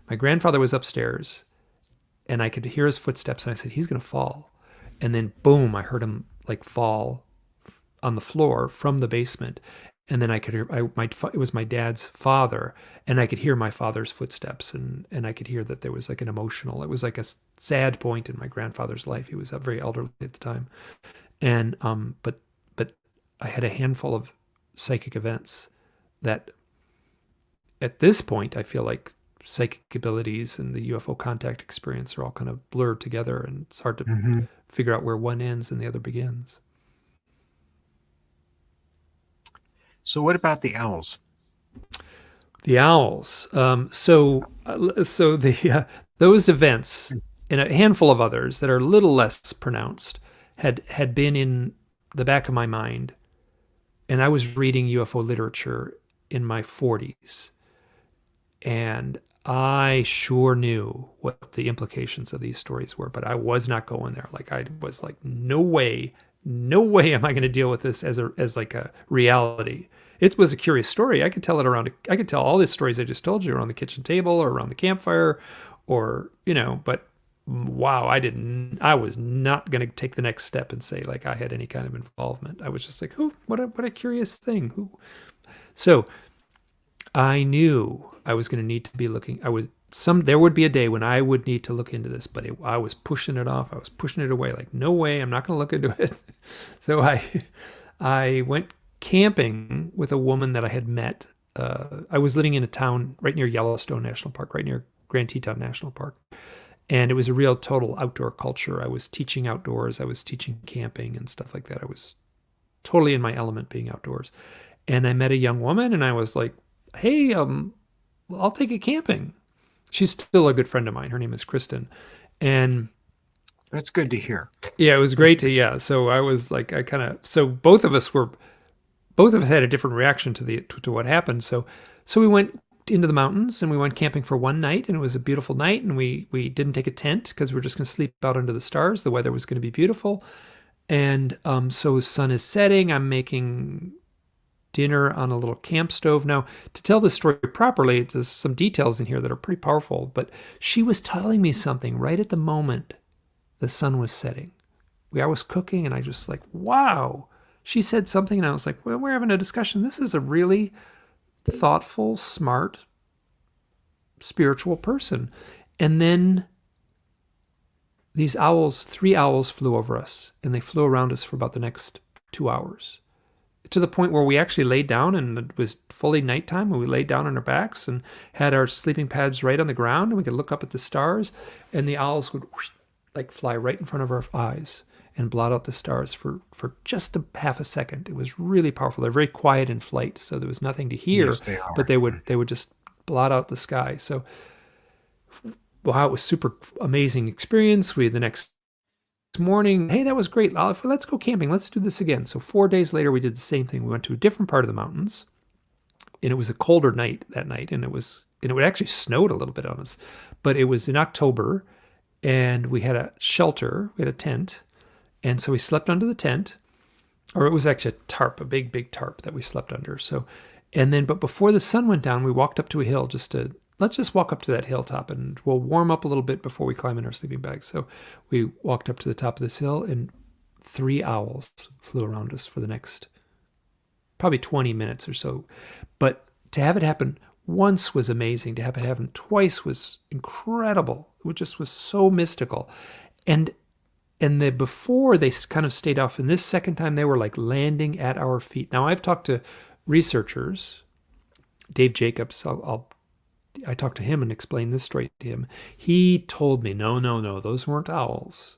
My grandfather was upstairs, and I could hear his footsteps, and I said, he's going to fall. And then boom, I heard him like fall on the floor from the basement. And then I could hear, it was my dad's father, and I could hear my father's footsteps, and I could hear that there was like an emotional, it was like a sad point in my grandfather's life. He was very elderly at the time. And, but I had a handful of psychic events that at this point, I feel like psychic abilities and the UFO contact experience are all kind of blurred together, and it's hard to figure out where one ends and the other begins. So what about the owls? The owls. So those events and a handful of others that are a little less pronounced had been in the back of my mind, and I was reading UFO literature in my 40s, and I sure knew what the implications of these stories were, but I was not going there. Like I was like, no way am I going to deal with this as like a reality. It was a curious story. I could tell all these stories I just told you around the kitchen table or around the campfire, or, but wow, I was not going to take the next step and say like I had any kind of involvement. I was just like, what a curious thing. So I knew I was going to need to be looking. There would be a day when I would need to look into this, but I was pushing it off. I was pushing it away. Like, no way, I'm not going to look into it. So I went camping with a woman that I had met. I was living in a town right near Yellowstone National Park, right near Grand Teton National Park. And it was a real total outdoor culture. I was teaching outdoors. I was teaching camping and stuff like that. I was totally in my element being outdoors. And I met a young woman, and I was like, hey, I'll take you camping. She's still a good friend of mine. Her name is Kristen. And that's good to hear. Yeah, it was great so I was like, so both of us had a different reaction to what happened. So we went into the mountains, and we went camping for one night, and it was a beautiful night. And we didn't take a tent because we were just going to sleep out under the stars. The weather was going to be beautiful. And so sun is setting. I'm making dinner on a little camp stove. Now, to tell this story properly, there's some details in here that are pretty powerful, but she was telling me something right at the moment the sun was setting. I was cooking, and I just like, wow. She said something, and I was like, well, we're having a discussion. This is a really thoughtful, smart, spiritual person. And then these owls, 3 owls flew over us, and they flew around us for about the next 2 hours, to the point where we actually laid down, and it was fully nighttime, and we laid down on our backs and had our sleeping pads right on the ground, and we could look up at the stars, and the owls would like fly right in front of our eyes and blot out the stars for just half a second. It was really powerful. They're very quiet in flight, so there was nothing to hear, yes, they are. But they would just blot out the sky. So wow, it was super amazing experience. The next morning, hey, that was great. Let's go camping. Let's do this again. So 4 days later, we did the same thing. We went to a different part of the mountains, and it was a colder night that night, and it actually snowed a little bit on us, but it was in October, and we had a shelter. We had a tent, and so we slept under the tent, or it was actually a tarp, a big tarp that we slept under. So, but before the sun went down, we walked up to a hill let's just walk up to that hilltop, and we'll warm up a little bit before we climb in our sleeping bags. So we walked up to the top of this hill, and 3 owls flew around us for the next probably 20 minutes or so. But to have it happen once was amazing. To have it happen twice was incredible. It just was so mystical. And before, they kind of stayed off, and this second time they were like landing at our feet. Now, I've talked to researchers, Dave Jacobs, I talked to him and explained this story to him. He told me, no, those weren't owls.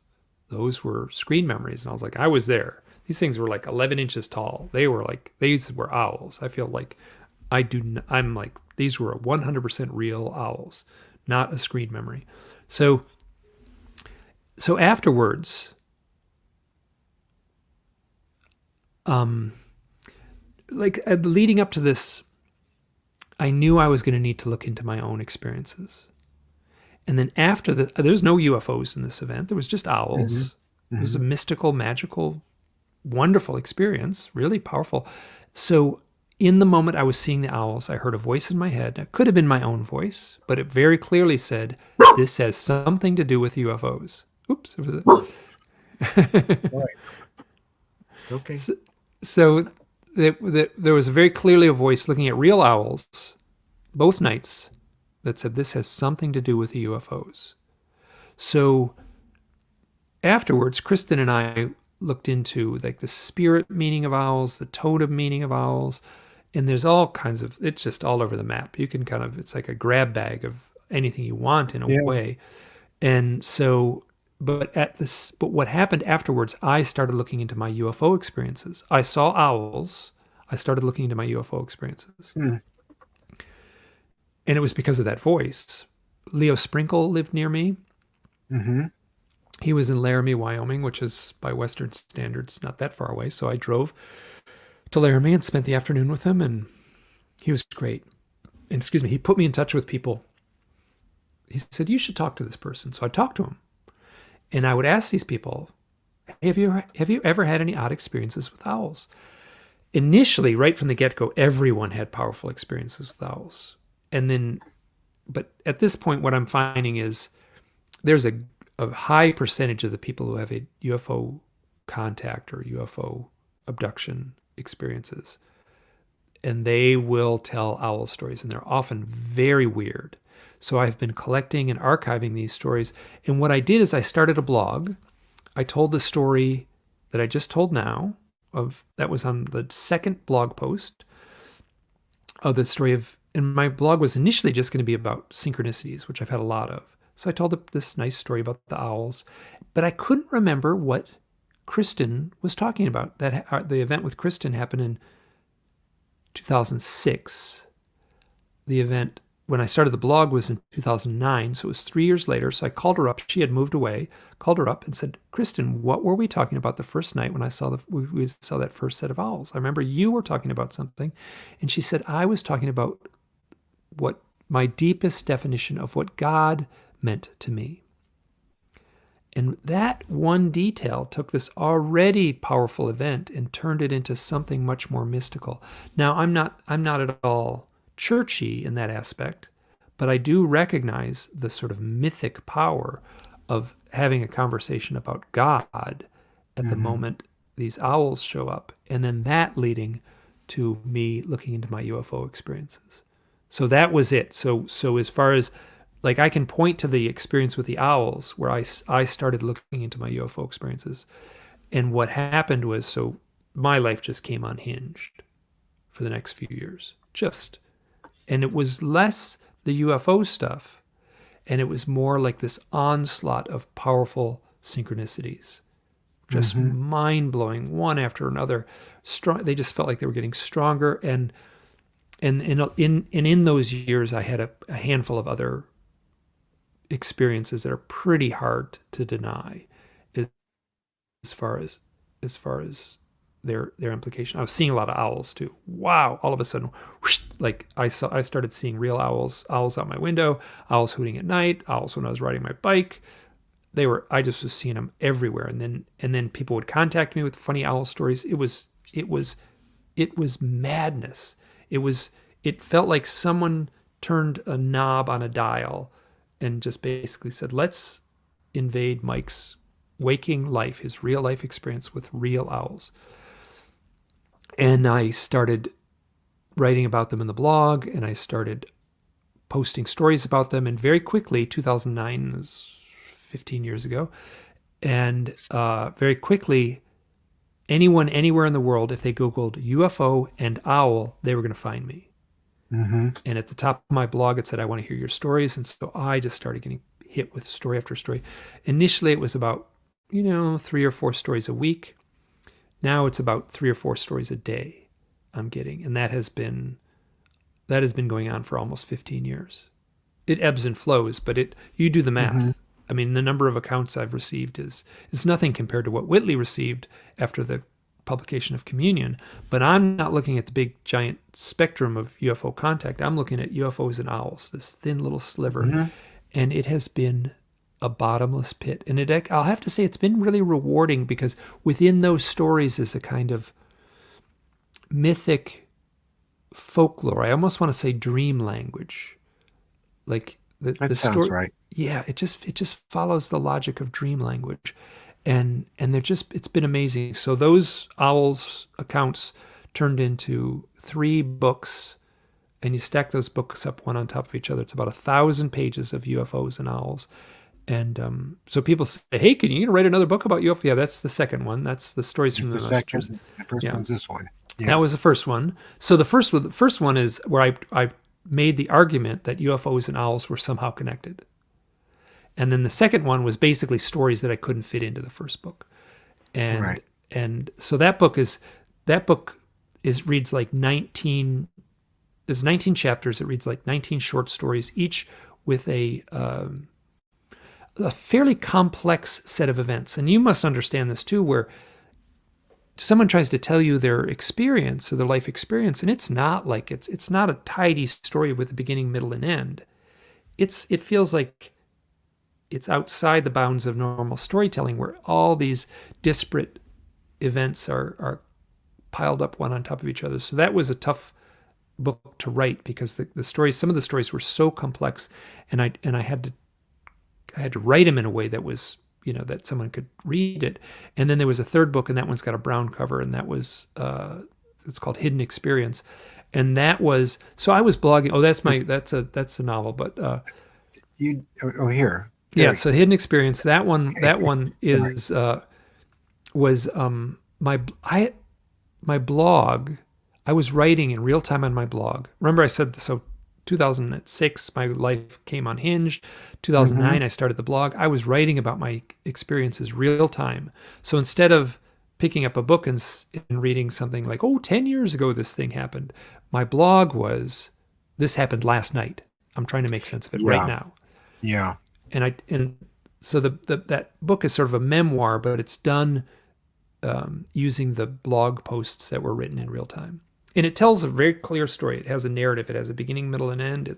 those were screen memories. And I was like, I was there. These things were like 11 inches tall. These were owls. I feel like I'm like, these were 100% real owls, not a screen memory. So afterwards, leading up to this, I knew I was going to need to look into my own experiences. And then after there's no UFOs in this event. There was just owls. Mm-hmm. It was a mystical, magical, wonderful experience, really powerful. So in the moment I was seeing the owls, I heard a voice in my head. It could have been my own voice, but it very clearly said, this has something to do with UFOs. Oops, it was Right. Okay. So there was very clearly a voice looking at real owls both nights that said this has something to do with the UFOs. So afterwards, Kristen and I looked into like the spirit meaning of owls, the totem meaning of owls, and there's all kinds of, it's just all over the map. You can it's like a grab bag of anything you want in a way. And so, but what happened afterwards, I started looking into my UFO experiences. I saw owls. I started looking into my UFO experiences. Mm. And it was because of that voice. Leo Sprinkle lived near me. Mm-hmm. He was in Laramie, Wyoming, which is by Western standards not that far away. So I drove to Laramie and spent the afternoon with him, and he was great. And he put me in touch with people. He said, you should talk to this person. So I talked to him. And I would ask these people, have you ever had any odd experiences with owls? Initially, right from the get-go, everyone had powerful experiences with owls. And then, but at this point, what I'm finding is there's a high percentage of the people who have a UFO contact or UFO abduction experiences, and they will tell owl stories, and they're often very weird. So I've been collecting and archiving these stories. And what I did is I started a blog. I told the story that I just told now, that was on the second blog post of the story of, and my blog was initially just going to be about synchronicities, which I've had a lot of. So I told this nice story about the owls, but I couldn't remember what Kristen was talking about. The event with Kristen happened in 2006. The event when I started the blog was in 2009, so it was 3 years later. So I called her up. She had moved away. Called her up and said, Kristen, what were we talking about the first night when I saw we saw that first set of owls? I remember you were talking about something. And she said, I was talking about what my deepest definition of what God meant to me. And that one detail took this already powerful event and turned it into something much more mystical. Now, I'm not at all churchy in that aspect, but I do recognize the sort of mythic power of having a conversation about God at the moment these owls show up, and then that leading to me looking into my UFO experiences. So that was it. So as far as, like, I can point to the experience with the owls where I started looking into my UFO experiences, and what happened was, so my life just came unhinged for the next few years. And it was less the UFO stuff, and it was more like this onslaught of powerful synchronicities, just mind-blowing, one after another. Strong. They just felt like they were getting stronger, and in those years, I had a handful of other experiences that are pretty hard to deny, as far as their implication. I was seeing a lot of owls too. Wow! All of a sudden, whoosh, like I started seeing real owls out my window, owls hooting at night, owls when I was riding my bike. I just was seeing them everywhere. And then people would contact me with funny owl stories. It was madness. It felt like someone turned a knob on a dial and just basically said, let's invade Mike's waking life, his real life experience with real owls. And I started writing about them in the blog, and I started posting stories about them. And very quickly, 2009 was 15 years ago, and very quickly, anyone anywhere in the world, if they Googled UFO and owl, they were going to find me. And at the top of my blog, it said, I want to hear your stories. And so I just started getting hit with story after story. Initially, it was about 3 or 4 stories a week. Now it's about 3 or 4 stories a day I'm getting, and that has been going on for almost 15 years. It ebbs and flows, but you do the math. Mm-hmm. I mean, the number of accounts I've received is nothing compared to what Whitley received after the publication of Communion. But I'm not looking at the big giant spectrum of UFO contact. I'm looking at UFOs and owls, this thin little sliver, Mm-hmm. and it has been a bottomless pit. And I'll have to say it's been really rewarding, because within those stories is a kind of mythic folklore. I almost want to say dream language. Like That the sounds story, right. yeah, it just follows the logic of dream language, and it's been amazing. So those owls accounts turned into 3 books, and you stack those books up one on top of each other. It's about 1,000 pages of UFOs and owls. And so people say, "Hey, can you write another book about UFO?" Yeah, that's the second one. That's the stories from It's the the Nosters. second. The first Yeah, one's this one. that Yes. was the first one. So the first one is where I made the argument that UFOs and owls were somehow connected. And then the second one was basically stories that I couldn't fit into the first book. And Right. and so that book reads like 19 chapters. It reads like 19 short stories, each with a fairly complex set of events. And you must understand this too, where someone tries to tell you their experience or their life experience, and it's not like it's not a tidy story with a beginning, middle, and end. It feels like it's outside the bounds of normal storytelling, where all these disparate events are piled up one on top of each other. So that was a tough book to write, because the stories, some of the stories were so complex, and I had to write them in a way that was, that someone could read it. And then there was a third book, and that one's got a brown cover, and that was it's called Hidden Experience. And that was, so I was blogging. Oh, that's a novel, but Here. yeah. So Hidden Experience. That one Sorry. is was my blog. I was writing in real time on my blog. Remember, I said so. 2006, my life came unhinged. 2009, I started the blog. I was writing about my experiences real time. So instead of picking up a book and reading something like, 10 years ago this thing happened, my blog was, this happened last night. I'm trying to make sense of it right now. Yeah. And so that book is sort of a memoir, but it's done using the blog posts that were written in real time. And it tells a very clear story. It has a narrative. It has a beginning, middle, and end.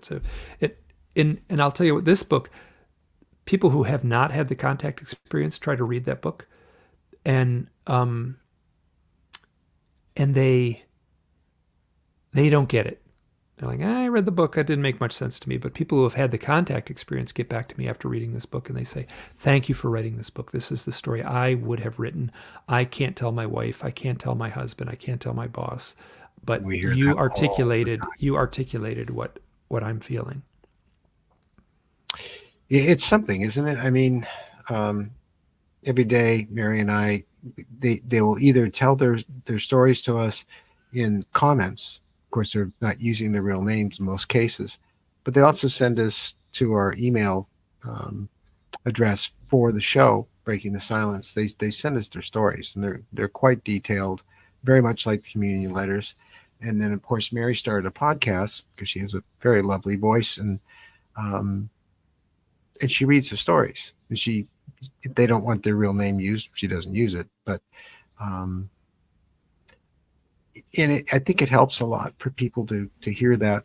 And I'll tell you what, this book, people who have not had the contact experience try to read that book, and they don't get it. They're like, I read the book. That didn't make much sense to me. But people who have had the contact experience get back to me after reading this book, and they say, thank you for writing this book. This is the story I would have written. I can't tell my wife. I can't tell my husband. I can't tell my boss. But you articulated what I'm feeling. It's something, isn't it? I mean, every day, Mary and I, they will either tell their stories to us in comments. Of course, they're not using their real names in most cases, but they also send us to our email address for the show, Breaking the Silence. They send us their stories, and they're quite detailed, very much like the communion letters. And then, of course, Mary started a podcast because she has a very lovely voice, and she reads the stories. And if they don't want their real name used, she doesn't use it. But and I think it helps a lot for people to hear that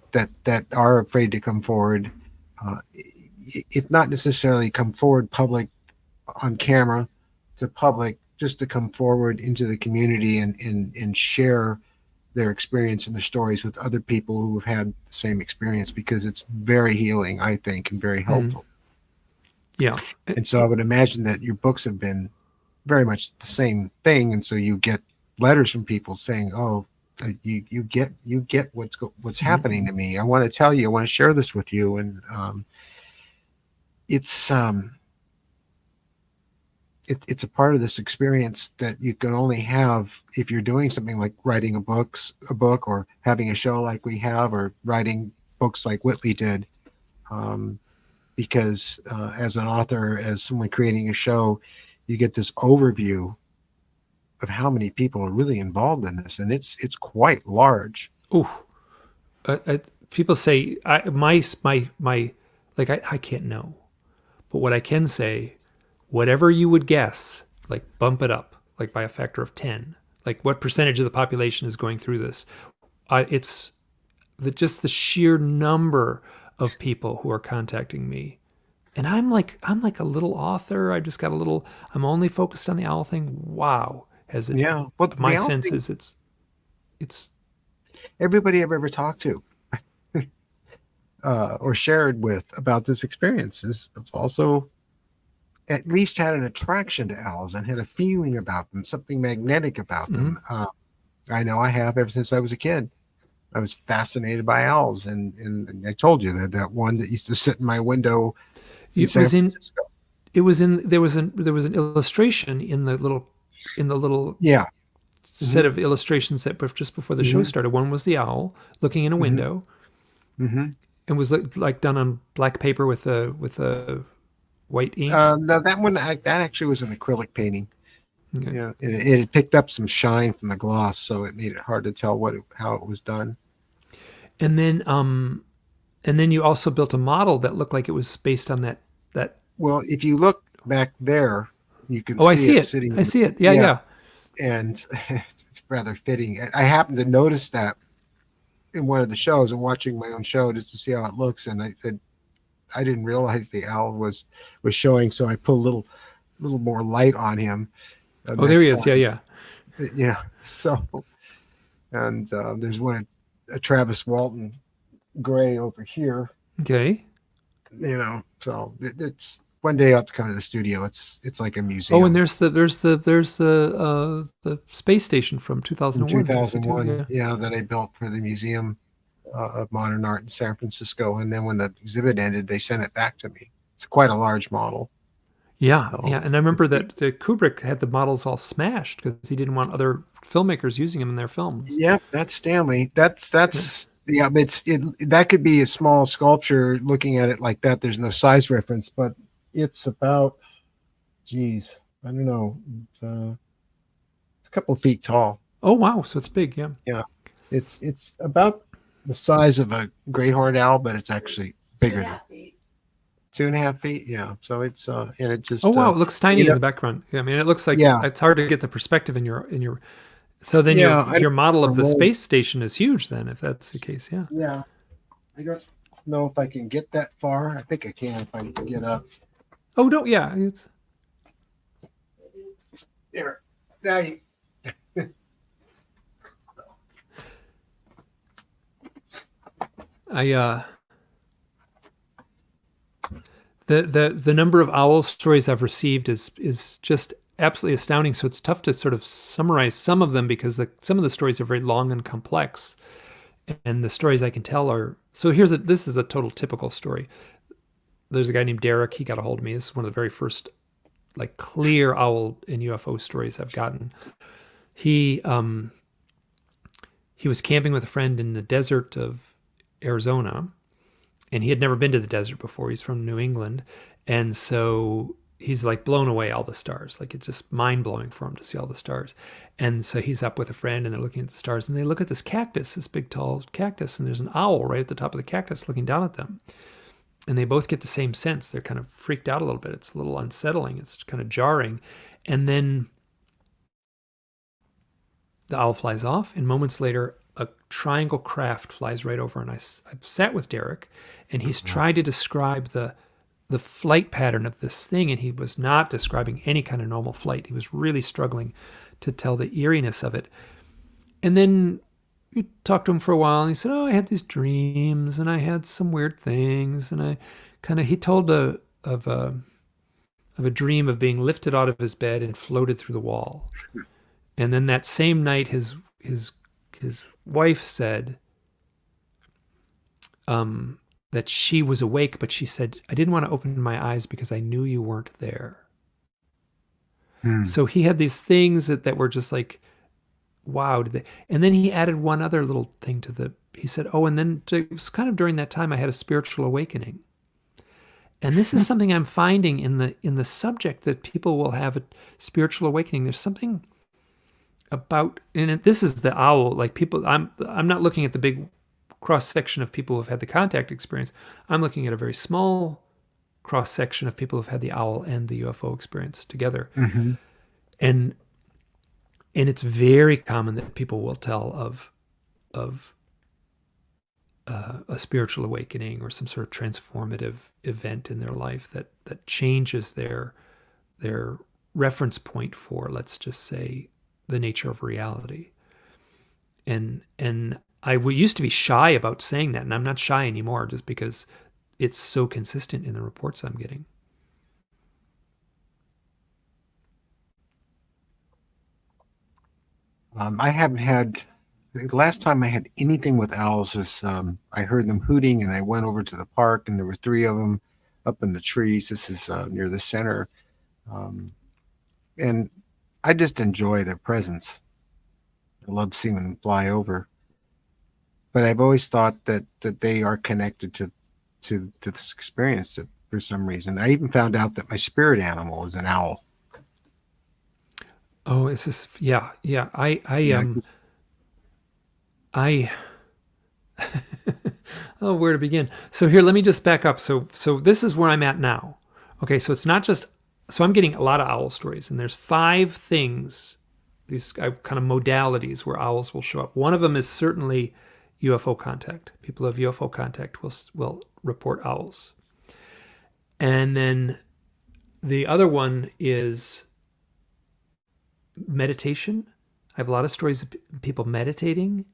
are afraid to come forward, if not necessarily come forward public on camera to public, just to come forward into the community and share their experience and their stories with other people who have had the same experience, because it's very healing, I think, and very helpful. Yeah. And so I would imagine that your books have been very much the same thing. And so you get letters from people saying, you get what's happening to me. I want to tell you, I want to share this with you. And it's a part of this experience that you can only have if you're doing something like writing a book or having a show like we have, or writing books like Whitley did. Because as an author, as someone creating a show, you get this overview of how many people are really involved in this, and it's quite large. Ooh, people say I can't know, but what I can say, whatever you would guess, like bump it up like by a factor of 10. Like what percentage of the population is going through this? It's just the sheer number of people who are contacting me. And I'm like a little author. I just got a little. I'm only focused on the owl thing. Wow, has it? Yeah, but My sense is it's everybody I've ever talked to or shared with about this experience is also at least had an attraction to owls and had a feeling about them, something magnetic about them. I know I have ever since I was a kid. I was fascinated by owls, and I told you that one that used to sit in my window. It was in. It was in. There was an illustration in the little yeah set of illustrations that just before the show started. One was the owl looking in a window, and was like done on black paper with a white ink. No, that one that actually was an acrylic painting. Okay. Yeah, it had picked up some shine from the gloss, so it made it hard to tell how it was done. And then you also built a model that looked like it was based on that. Well, if you look back there, you can see I see it. Sitting I see it. Yeah. And it's rather fitting. I happened to notice that in one of the shows and watching my own show just to see how it looks. And I said, I didn't realize the owl was showing, so I put a little more light on him. Oh, there he is. Yeah. Yeah. So, and there's a Travis Walton gray over here. Okay. So it's one day I'll have to come to the studio. It's like a museum. Oh, and there's the space station from 2001. 2001, yeah, that I built for the Museum of Modern Art in San Francisco. And then when the exhibit ended, they sent it back to me. It's quite a large model. Yeah, yeah. And I remember that Kubrick had the models all smashed because he didn't want other filmmakers using them in their films. Yeah, that's Stanley. That's that could be a small sculpture. Looking at it like that, there's no size reference, but it's about, I don't know, it's a couple of feet tall. Oh wow, so it's big. Yeah. Yeah, it's about the size of a great horned owl, but it's actually bigger than 2.5 feet. Yeah, so it's and it just. Oh wow, it looks tiny in the background. Yeah, I mean, it looks like it's hard to get the perspective in your. So then your model of the space station is huge. Then, if that's the case, yeah. Yeah, I don't know if I can get that far. I think I can if I can get up. Oh, don't. Yeah, it's. There. Now you. The number of owl stories I've received is just absolutely astounding. So it's tough to sort of summarize some of them because some of the stories are very long and complex, and the stories I can tell are. So this is a total typical story. There's a guy named Derek. He got a hold of me. This is one of the very first like clear owl and UFO stories I've gotten. He was camping with a friend in the desert of Arizona, and he had never been to the desert before. He's from New England, and so he's like blown away all the stars. Like it's just mind blowing for him to see all the stars. And so he's up with a friend, and they're looking at the stars, and they look at this cactus, this big tall cactus, and there's an owl right at the top of the cactus looking down at them. And they both get the same sense. They're kind of freaked out a little bit. It's a little unsettling. It's kind of jarring. And then the owl flies off, and moments later, a triangle craft flies right over. And I've sat with Derek, and he's tried to describe the flight pattern of this thing, and he was not describing any kind of normal flight. He was really struggling to tell the eeriness of it. And then we talked to him for a while, and he said, "Oh, I had these dreams, and I had some weird things, and he told of a dream of being lifted out of his bed and floated through the wall." And then that same night, his wife said that she was awake, but she said, "I didn't want to open my eyes because I knew you weren't there." So he had these things that were just like, wow. And then he added one other little thing he said, "Oh, and then it was kind of during that time I had a spiritual awakening." And this is something I'm finding in the subject, that people will have a spiritual awakening. There's something about, and this is the owl. Like people, I'm not looking at the big cross section of people who've had the contact experience. I'm looking at a very small cross section of people who've had the owl and the UFO experience together. Mm-hmm. And it's very common that people will tell of a spiritual awakening or some sort of transformative event in their life that changes their reference point for, let's just say, the nature of reality. And I used to be shy about saying that, and I'm not shy anymore, just because it's so consistent in the reports I'm getting. I haven't had. The last time I had anything with owls was I heard them hooting, and I went over to the park, and there were 3 of them up in the trees. This is near the center, um, and I just enjoy their presence. I love seeing them fly over. But I've always thought that they are connected to this experience for some reason. I even found out that my spirit animal is an owl. Oh, it's this, yeah. Yeah, I oh, where to begin? So here, let me just back up. So this is where I'm at now. Okay, so it's not just, so I'm getting a lot of owl stories, and there's 5 things, these kind of modalities where owls will show up. One of them is certainly UFO contact. People who have UFO contact will report owls. And then the other one is meditation. I have a lot of stories of people meditating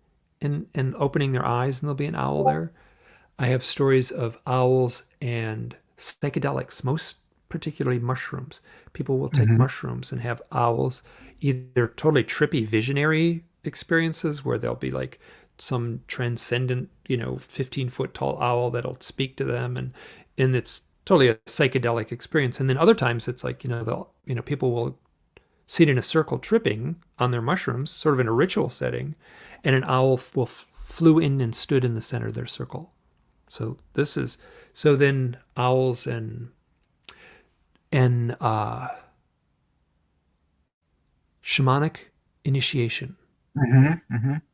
and opening their eyes, and there'll be an owl there. I have stories of owls and psychedelics, most particularly mushrooms. People will take mushrooms and have owls, either totally trippy visionary experiences where they'll be like some transcendent, 15-foot tall owl that'll speak to them, and it's totally a psychedelic experience. And then other times it's like, people will sit in a circle tripping on their mushrooms, sort of in a ritual setting, and an owl flew in and stood in the center of their circle. So then owls and shamanic initiation.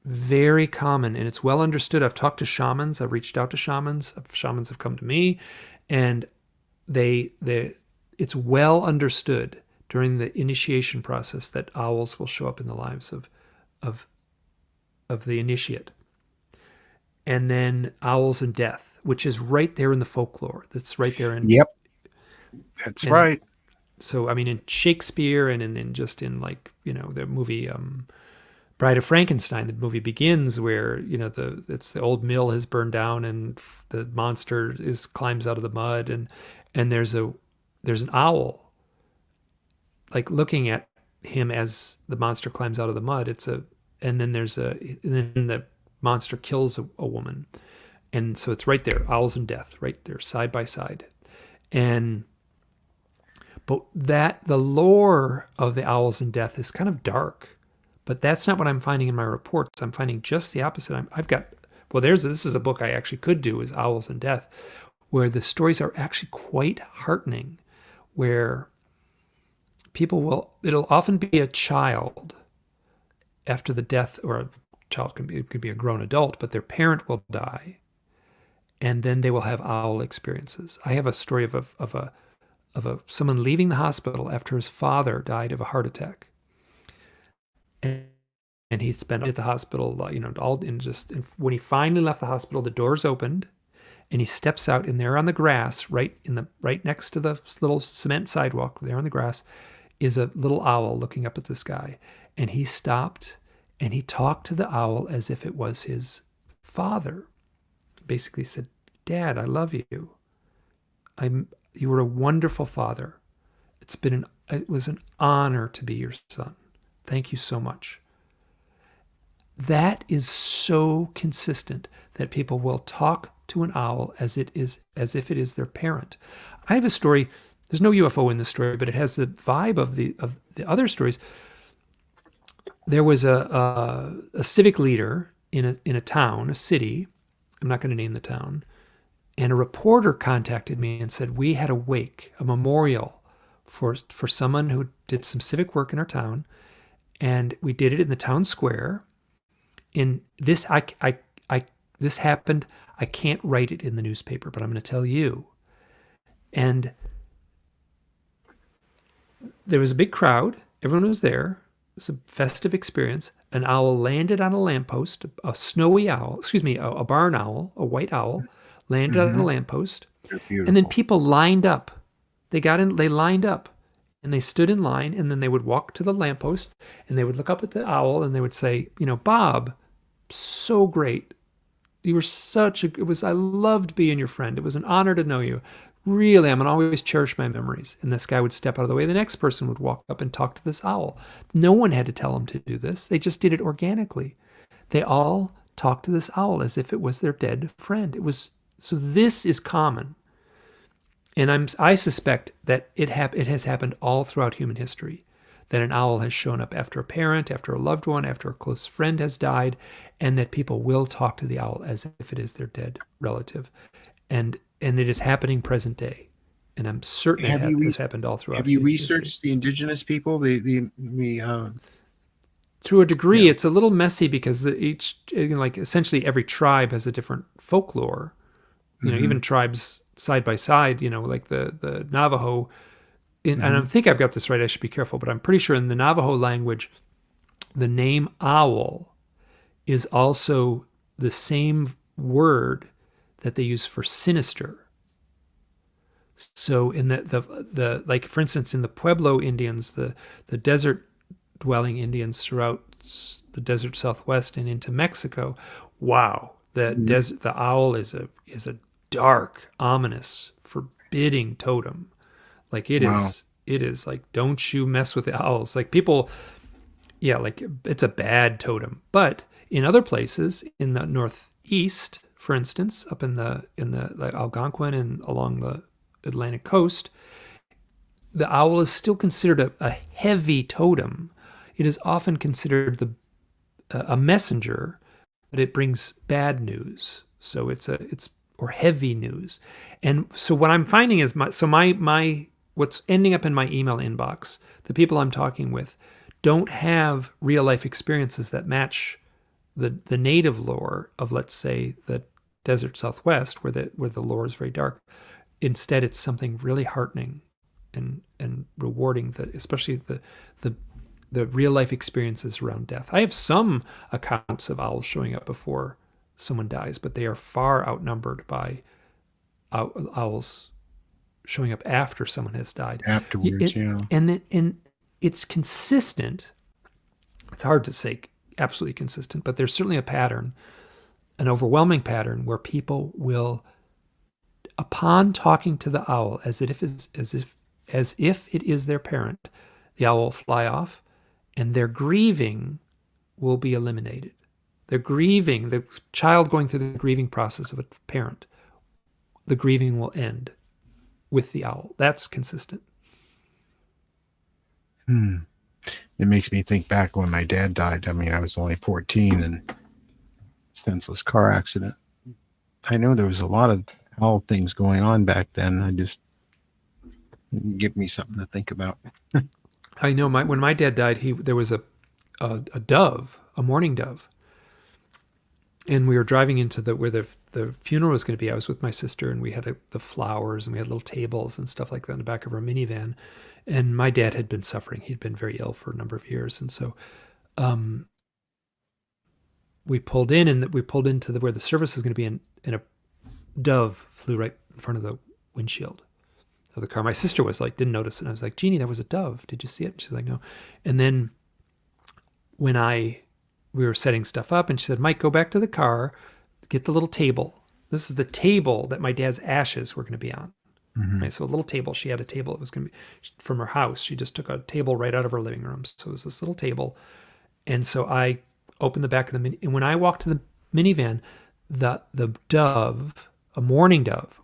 Very common, and it's well understood. I've talked to shamans. I've reached out to shamans. Shamans have come to me, and it's well understood during the initiation process that owls will show up in the lives of the initiate. And then owls and death, which is right there in the folklore. That's right there in. Yep, that's right. So, I mean, in Shakespeare and in just in the movie Bride of Frankenstein, the movie begins where, it's the old mill has burned down and the monster climbs out of the mud, and there's an owl like looking at him as the monster climbs out of the mud. And then the monster kills a woman. And so it's right there, owls and death, right there, side by side. But the lore of the owls and death is kind of dark. But that's not what I'm finding in my reports. I'm finding just the opposite. This is a book I actually could do, is Owls and Death, where the stories are actually quite heartening, where it'll often be a child after the death, or a child could be a grown adult, but their parent will die, and then they will have owl experiences. I have a story of someone leaving the hospital after his father died of a heart attack, and he'd spent at the hospital, when he finally left the hospital, the doors opened, and he steps out, and there on the grass, right next to the little cement sidewalk, there on the grass, is a little owl looking up at the sky. And he stopped and he talked to the owl as if it was his father. Basically said, "Dad, I love you. You were a wonderful father. It was an honor to be your son. Thank you so much." That is so consistent that people will talk to an owl as if it is their parent. I have a story. There's no UFO in this story, but it has the vibe of the other stories. There was a civic leader in a town, a city. I'm not going to name the town, And a reporter contacted me and said, we had a wake, a memorial for someone who did some civic work in our town. And we did it in the town square. In this, this happened. I can't write it in the newspaper, but I'm going to tell you. And there was a big crowd. Everyone was there. It was a festive experience. An owl landed on a lamppost, a snowy owl, excuse me, a barn owl, a white owl, landed on a lamppost. And then people lined up. They lined up. And they stood in line, and then they would walk to the lamppost, and they would look up at the owl, and they would say, Bob, so great. You were I loved being your friend. It was an honor to know you. Really, I'm going to always cherish my memories. And this guy would step out of the way. The next person would walk up and talk to this owl. No one had to tell them to do this. They just did it organically. They all talked to this owl as if it was their dead friend. So this is common. And I suspect that it has happened all throughout human history, that an owl has shown up after a parent, after a loved one, after a close friend has died, and that people will talk to the owl as if it is their dead relative. And it is happening present day. And I'm certain it has happened all throughout history. Have you researched the indigenous people? To a degree, it's a little messy because essentially every tribe has a different folklore. Even tribes side by side, like the Navajo. And I think I've got this right. I should be careful, but I'm pretty sure in the Navajo language, the name owl is also the same word that they use for sinister. So in the like, for instance, in the Pueblo Indians, the desert dwelling Indians throughout the desert Southwest and into Mexico, wow, the owl is a dark, ominous, forbidding totem. Like it is like, don't you mess with the owls. Like people, like it's a bad totem. But in other places, in the Northeast, for instance, up in the like Algonquin and along the Atlantic coast, the owl is still considered a heavy totem. It is often considered a messenger, but it brings bad news. So it's heavy news. And so what I'm finding is what's ending up in my email inbox, the people I'm talking with don't have real life experiences that match the native lore of, let's say, the desert Southwest, where the lore is very dark. Instead, it's something really heartening and rewarding, especially the real life experiences around death. I have some accounts of owls showing up before someone dies, but they are far outnumbered by owls showing up after someone has died. Afterwards, And it's consistent. It's hard to say absolutely consistent, but there's certainly a pattern, an overwhelming pattern, where people will, upon talking to the owl as if it is their parent, the owl will fly off, and their grieving will be eliminated. The child going through the grieving process of a parent, the grieving will end with the owl. That's consistent. It makes me think back when my dad died. I mean, I was only 14 and senseless car accident. I know there was a lot of owl things going on back then. I just give me something to think about. I know when my dad died, there was a dove, a mourning dove. And we were driving into where the funeral was going to be. I was with my sister, and we had the flowers, and we had little tables and stuff like that in the back of our minivan. And my dad had been suffering. He'd been very ill for a number of years. And so we pulled in, and we pulled into where the service was going to be, and a dove flew right in front of the windshield of the car. My sister didn't notice it. And I was like, Jeannie, that was a dove. Did you see it? And she's like, no. And then when we were setting stuff up, and she said, Mike, go back to the car, get the little table. This is the table that my dad's ashes were going to be on. Right? So a little table. She had a table. It was going to be from her house. She just took a table right out of her living room. So it was this little table. And so I opened the back of the and when I walked to the minivan, the dove, a mourning dove,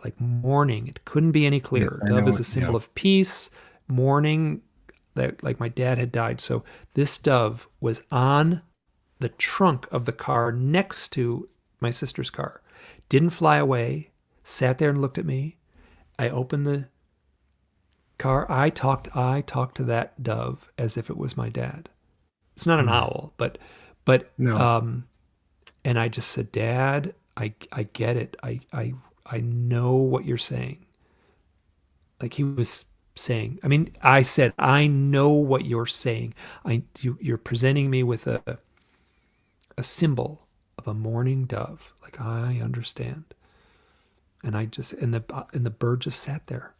like mourning. It couldn't be any clearer. Yes, dove is a symbol of peace, mourning, that like my dad had died. So this dove was on the trunk of the car next to my sister's car. Didn't fly away, sat there and looked at me. I opened the car. I talked to that dove as if it was my dad. It's not an owl, but No. and I just said, Dad, I get it. I know what you're saying. Like he was saying. I mean, I said, I know what you're saying. You're presenting me with a symbol of a mourning dove. Like, I understand. And I just and the bird just sat there.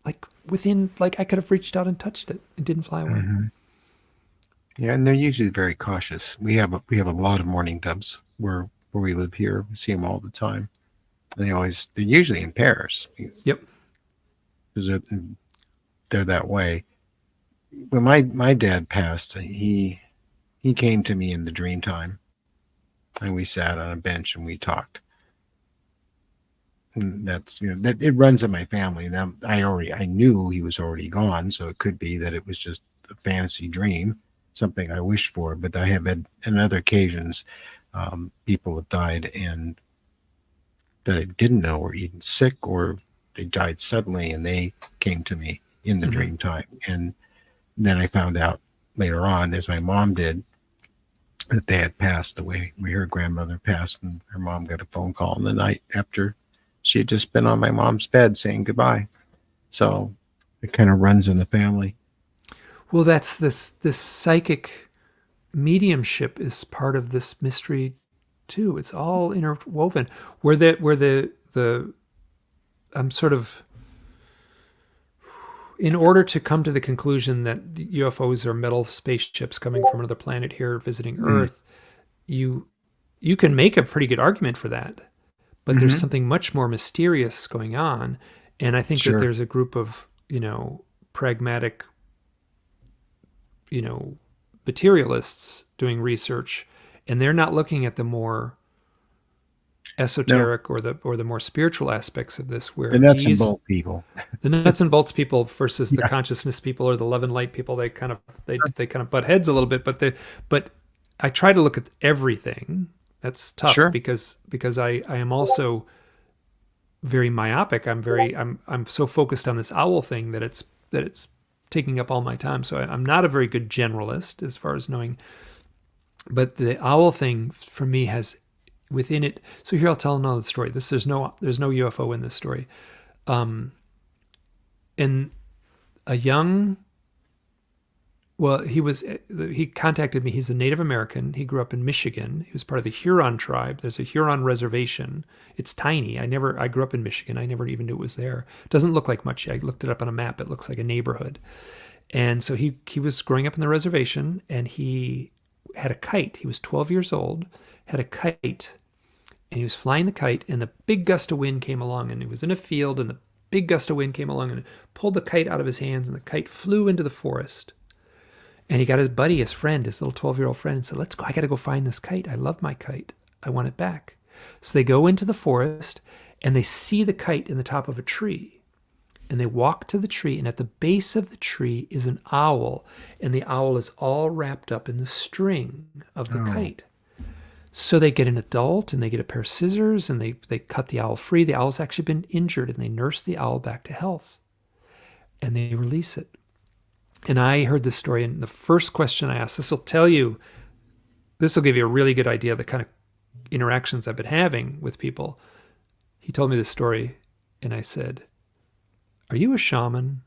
Like within, like I could have reached out and touched it. It didn't fly away. Mm-hmm. Yeah, and they're usually very cautious. We have a lot of mourning doves where we live here. We see them all the time. They're usually in pairs. Yep. Because they're that way. When my dad passed, he came to me in the dream time, and we sat on a bench and we talked. And that's that it runs in my family. Now I knew he was already gone, so it could be that it was just a fantasy dream, something I wished for. But I have had on other occasions, people have died and that I didn't know were either sick or they died suddenly, and they came to me in the dream time. And then I found out later on, as my mom did, that they had passed away. Her grandmother passed, and her mom got a phone call in the night after she had just been on my mom's bed saying goodbye. So it kind of runs in the family. Well, that's this psychic mediumship is part of this mystery too. It's all interwoven. Where the I'm sort of, in order to come to the conclusion that UFOs are metal spaceships coming from another planet here visiting Earth, you can make a pretty good argument for that. But there's something much more mysterious going on. And I think that there's a group of, pragmatic, materialists doing research, and they're not looking at the more esoteric or the more spiritual aspects of this, where the nuts and bolts people, the nuts and bolts people versus the consciousness people or the love and light people, they kind of butt heads a little bit, but I try to look at everything. That's tough because I am also very myopic. I'm so focused on this owl thing that it's taking up all my time. So I'm not a very good generalist as far as knowing, but the owl thing for me has within it. So here I'll tell another story. There's no UFO in this story. And a young, he contacted me. He's a Native American. He grew up in Michigan. He was part of the Huron tribe. There's a Huron reservation. It's tiny. I grew up in Michigan. I never even knew it was there. It doesn't look like much. I looked it up on a map. It looks like a neighborhood. And so he was growing up in the reservation, and he had a kite. He was 12 years old, had a kite, and he was flying the kite, and the big gust of wind came along, and he was in a field, and the big gust of wind came along and pulled the kite out of his hands, and the kite flew into the forest. And he got his buddy, his friend, his little 12-year-old friend, and said, let's go. I got to go find this kite. I love my kite. I want it back. So they go into the forest, and they see the kite in the top of a tree. And they walk to the tree, and at the base of the tree is an owl, and the owl is all wrapped up in the string of the kite. So they get an adult, and they get a pair of scissors, and they cut the owl free. The owl's actually been injured, and they nurse the owl back to health. And they release it. And I heard this story, and the first question I asked, this will give you a really good idea of the kind of interactions I've been having with people. He told me this story, and I said, are you a shaman?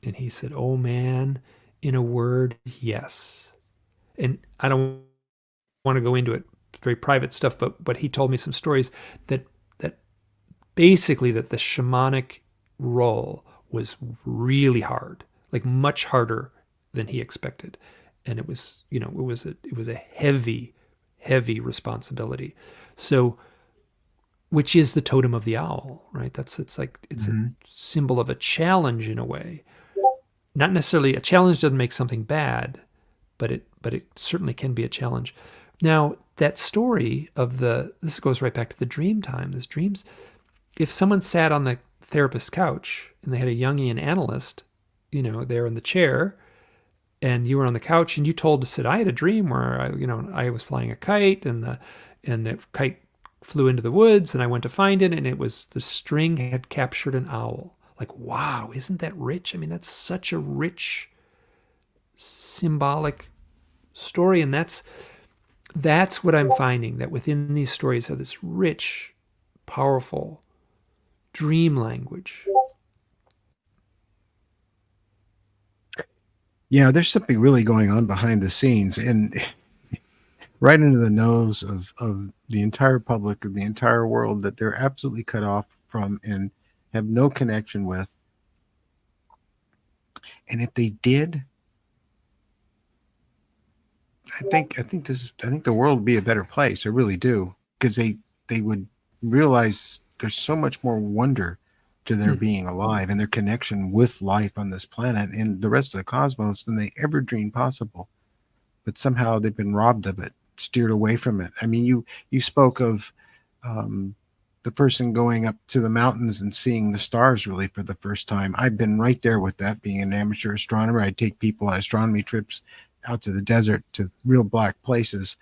And he said, oh man, in a word, yes. And I don't want to go into it, very private stuff, but he told me some stories that basically that the shamanic role was really hard, like much harder than he expected. And it was, it was a heavy, heavy responsibility. So, which is the totem of the owl, right? It's a symbol of a challenge in a way. Not necessarily, a challenge doesn't make something bad, but it certainly can be a challenge. Now, that story of this goes right back to the dream time. This dreams, if someone sat on the therapist's couch and they had a Jungian analyst, there in the chair, and you were on the couch and you told to sit, I had a dream where I was flying a kite and the kite flew into the woods and I went to find it, and it was the string had captured an owl. Like, wow, isn't that rich? I mean, that's such a rich symbolic story. And that's what I'm finding, that within these stories are this rich, powerful dream language. Yeah, there's something really going on behind the scenes, and right into the nose of the entire public of the entire world that they're absolutely cut off from and have no connection with. And if they did, I think the world would be a better place. I really do, because they would realize there's so much more wonder to their being alive and their connection with life on this planet and the rest of the cosmos than they ever dreamed possible. But somehow they've been robbed of it, steered away from it. I mean, you spoke of the person going up to the mountains and seeing the stars really for the first time. I've been right there with that. Being an amateur astronomer, I'd take people on astronomy trips out to the desert to real black places,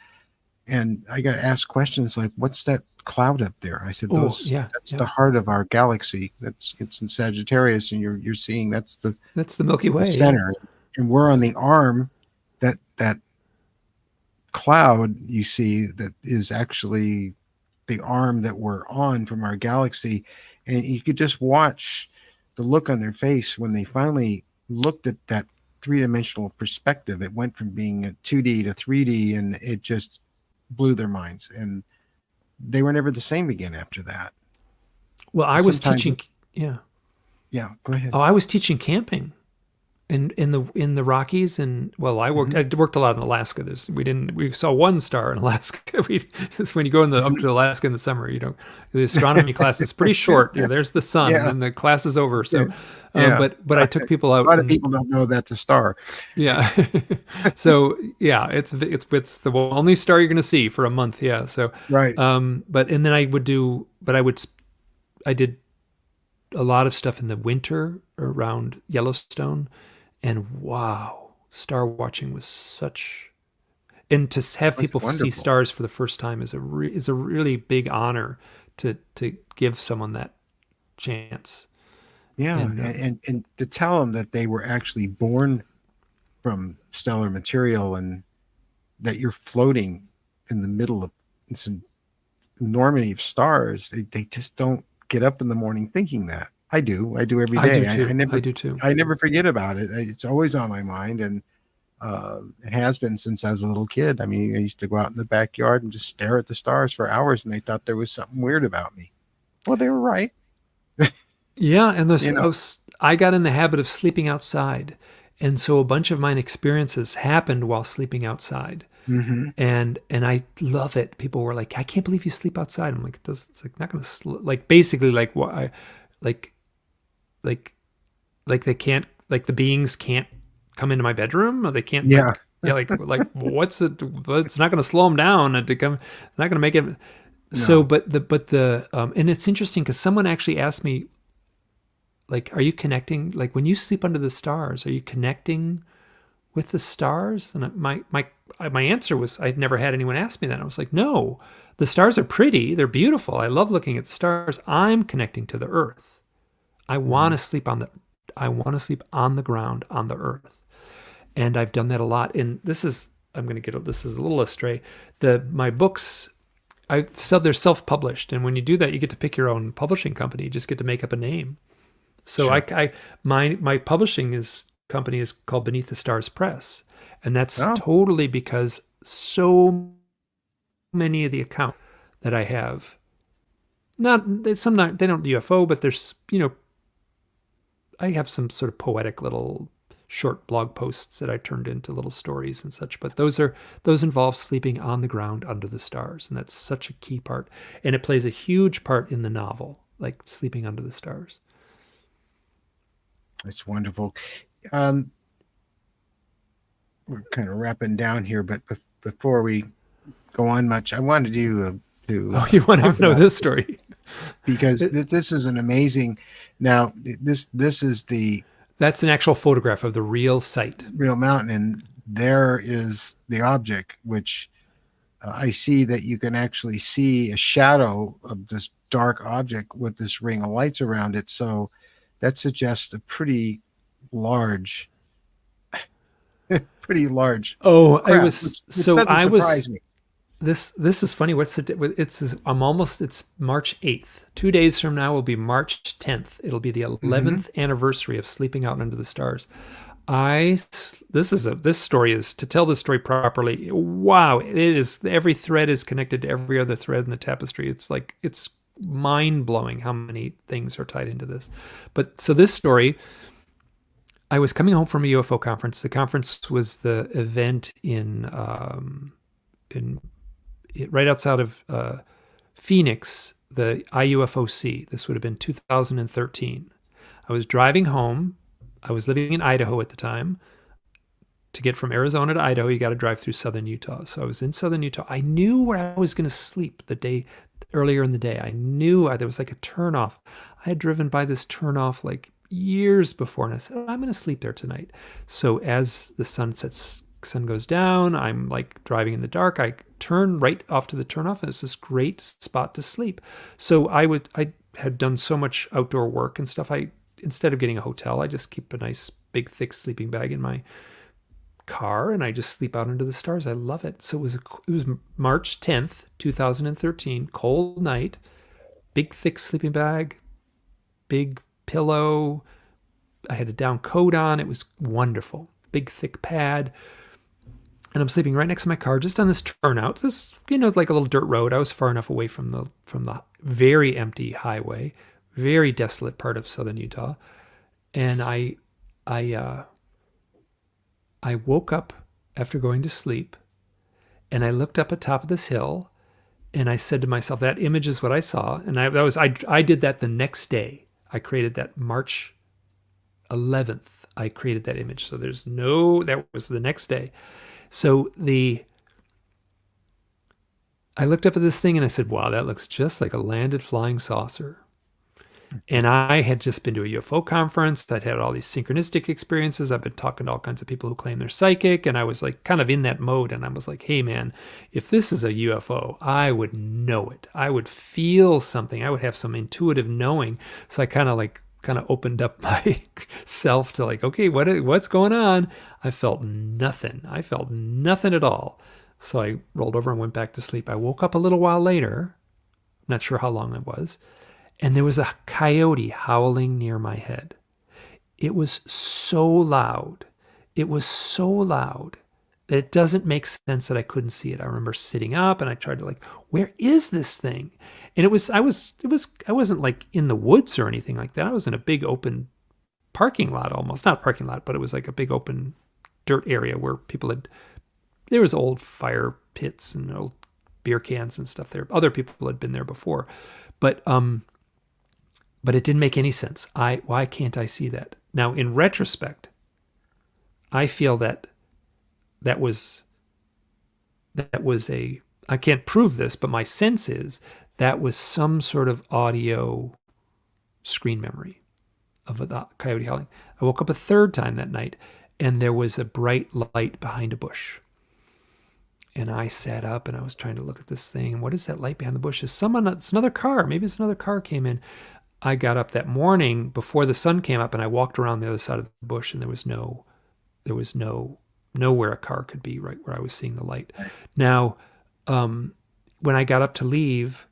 and I got asked questions like, "What's that cloud up there?" I said, "That's the heart of our galaxy. It's in Sagittarius, and you're seeing that's the Milky Way, center, and we're on the arm that cloud you see that is actually the arm that we're on from our galaxy." And you could just watch the look on their face when they finally looked at that three-dimensional perspective. It went from being a 2D to 3D, and it just blew their minds, and they were never the same again after that. Well, I was teaching. Yeah, go ahead. Oh, I was teaching camping in the Rockies, and well, I worked a lot in Alaska. We saw one star in Alaska. When you go up to Alaska in the summer, the astronomy class is pretty short. There's the sun, and then the class is over. So, but I took people out. A lot of people don't know that's a star. Yeah. So yeah, it's the only star you're going to see for a month. Yeah. So right. I did a lot of stuff in the winter around Yellowstone. And wow, star watching was and to have people see stars for the first time is a really big honor to give someone that chance. Yeah, and to tell them that they were actually born from stellar material and that you're floating in the middle of this enormity of stars. They just don't get up in the morning thinking that. I do every day. I do too. I never forget about it. It's always on my mind, and it has been since I was a little kid. I mean, I used to go out in the backyard and just stare at the stars for hours, and they thought there was something weird about me. Well, they were right. Yeah, and I got in the habit of sleeping outside, and so a bunch of mine experiences happened while sleeping outside. Mm-hmm. And I love it. People were like, "I can't believe you sleep outside." I'm like, "It's like not going to like basically like why like they can't, like the beings can't come into my bedroom, or they can't like what's it? It's not going to slow them down and to come. It's not going to make it." No. So, but and it's interesting because someone actually asked me, like, "Are you connecting? Like when you sleep under the stars, are you connecting with the stars?" And my answer was, I'd never had anyone ask me that. I was like, "No, the stars are pretty. They're beautiful. I love looking at the stars. I'm connecting to the earth. I want to sleep on the ground on the earth." And I've done that a lot. And this is a little astray. My books, they're self-published. And when you do that, you get to pick your own publishing company. You just get to make up a name. So sure. My publishing company is called Beneath the Stars Press. And that's totally because so many of the accounts that I have, they don't do UFO, but there's, I have some sort of poetic little short blog posts that I turned into little stories and such, but those involve sleeping on the ground under the stars. And that's such a key part. And it plays a huge part in the novel, like sleeping under the stars. It's wonderful. We're kind of wrapping down here, but before we go on much, I wanted you to. Oh, you want to know this story? Because this is an amazing. Now this is that's an actual photograph of the real site, real mountain, and there is the object, which I see that you can actually see a shadow of this dark object with this ring of lights around it. So that suggests a large, pretty large Oh, I craft, was which so doesn't I surprise was me. this is funny. What's the it's March 8th. 2 days from now will be March 10th. It'll be the Hmm. 11th anniversary of Sleeping Out Under the Stars. This story is, to tell this story properly, wow, it is, every thread is connected to every other thread in the tapestry. It's mind-blowing how many things are tied into this. But so this story, I was coming home from a UFO conference. The conference was the event in right outside of Phoenix, the IUFOC. This would have been 2013. I was driving home. I was living in Idaho at the time. To get from Arizona to Idaho, you got to drive through southern Utah. So I was in southern Utah. I knew where I was going to sleep the day earlier in the day. I knew there was like a turnoff. I had driven by this turnoff like years before, and I said, I'm going to sleep there tonight. So as the sun goes down, I'm like driving in the dark. I turn right off to the turnoff, and it's this great spot to sleep. So I had done so much outdoor work and stuff. Instead of getting a hotel, I just keep a nice big thick sleeping bag in my car, and I just sleep out under the stars. I love it. So it was March 10th, 2013, cold night, big thick sleeping bag, big pillow. I had a down coat on. It was wonderful. Big thick pad. And I'm sleeping right next to my car, just on this turnout. This, like a little dirt road. I was far enough away from the very empty highway, very desolate part of southern Utah. And I woke up after going to sleep, and I looked up at top of this hill, and I said to myself, that image is what I saw. And I did that the next day. I created that March 11th. I created that image. So that was the next day. So I looked up at this thing and I said, wow, that looks just like a landed flying saucer. And I had just been to a UFO conference. I'd had all these synchronistic experiences. I've been talking to all kinds of people who claim they're psychic. And I was like kind of in that mode. And I was like, hey man, if this is a UFO, I would know it. I would feel something. I would have some intuitive knowing. So I kind of opened up myself to like, okay, what's going on? I felt nothing. I felt nothing at all. So I rolled over and went back to sleep. I woke up a little while later, not sure how long it was, and there was a coyote howling near my head. It was so loud. It was so loud that it doesn't make sense that I couldn't see it. I remember sitting up and I tried to like, where is this thing? And I wasn't like in the woods or anything like that. I was in a big open parking lot, almost not parking lot, but it was like a big open dirt area where there was old fire pits and old beer cans and stuff there. Other people had been there before, but it didn't make any sense. Why can't I see that? Now, in retrospect, I feel that was I can't prove this, but my sense is that was some sort of audio screen memory of the coyote howling. I woke up a third time that night, and there was a bright light behind a bush. And I sat up and I was trying to look at this thing. And what is that light behind the bush? It's another car. Maybe it's another car came in. I got up that morning before the sun came up, and I walked around the other side of the bush, and there was nowhere a car could be right where I was seeing the light. Now, when I got up to leave,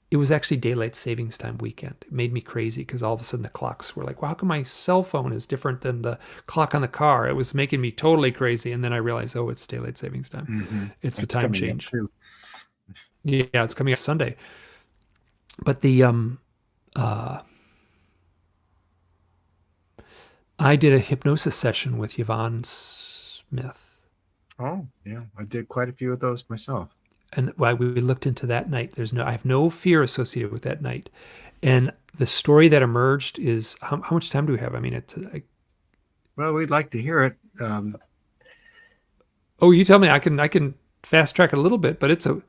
it was actually daylight savings time weekend. It made me crazy because all of a sudden the clocks were like, well, how come my cell phone is different than the clock on the car? It was making me totally crazy. And then I realized, oh, it's daylight savings time. Mm-hmm. It's the time change. Yeah, it's coming up Sunday. But I did a hypnosis session with Yvonne Smith. Oh, yeah. I did quite a few of those myself. And we looked into that night. I have no fear associated with that night. And the story that emerged is, how much time do we have? I mean, well, we'd like to hear it. Oh, you tell me. I can fast track it a little bit, but it's a.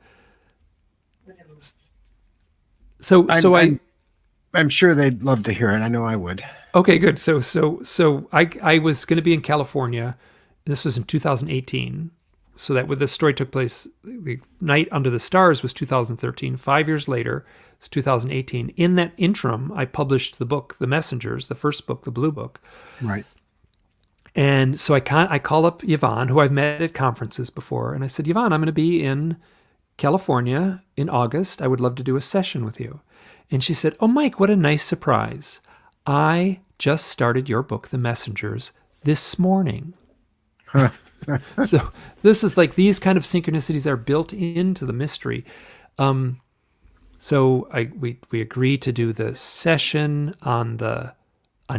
I'm sure they'd love to hear it. I know I would. Okay, good. So I was going to be in California. This was in 2018. So that when this story took place, the Night Under the Stars was 2013. 5 years later, it's 2018. In that interim, I published the book, The Messengers, the first book, the Blue Book. Right. And so I call up Yvonne, who I've met at conferences before, and I said, Yvonne, I'm going to be in California in August. I would love to do a session with you. And she said, oh, Mike, what a nice surprise. I just started your book, The Messengers, this morning. So this is like, these kind of synchronicities are built into the mystery. So we agreed to do the session on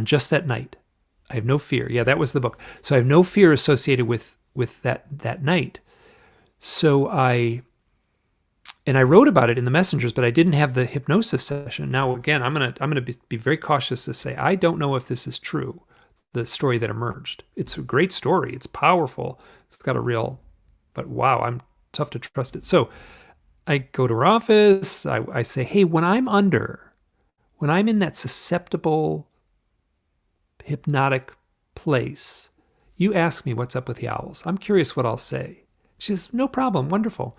just that night. I have no fear. Yeah, that was the book. So I have no fear associated with that night. So I wrote about it in the Messengers, but I didn't have the hypnosis session. Now again, I'm gonna be very cautious to say I don't know if this is true. The story that emerged. It's a great story. It's powerful. It's got but wow, I'm tough to trust it. So I go to her office. I say, hey, when I'm in that susceptible, hypnotic place, you ask me what's up with the owls. I'm curious what I'll say. She says, no problem. Wonderful.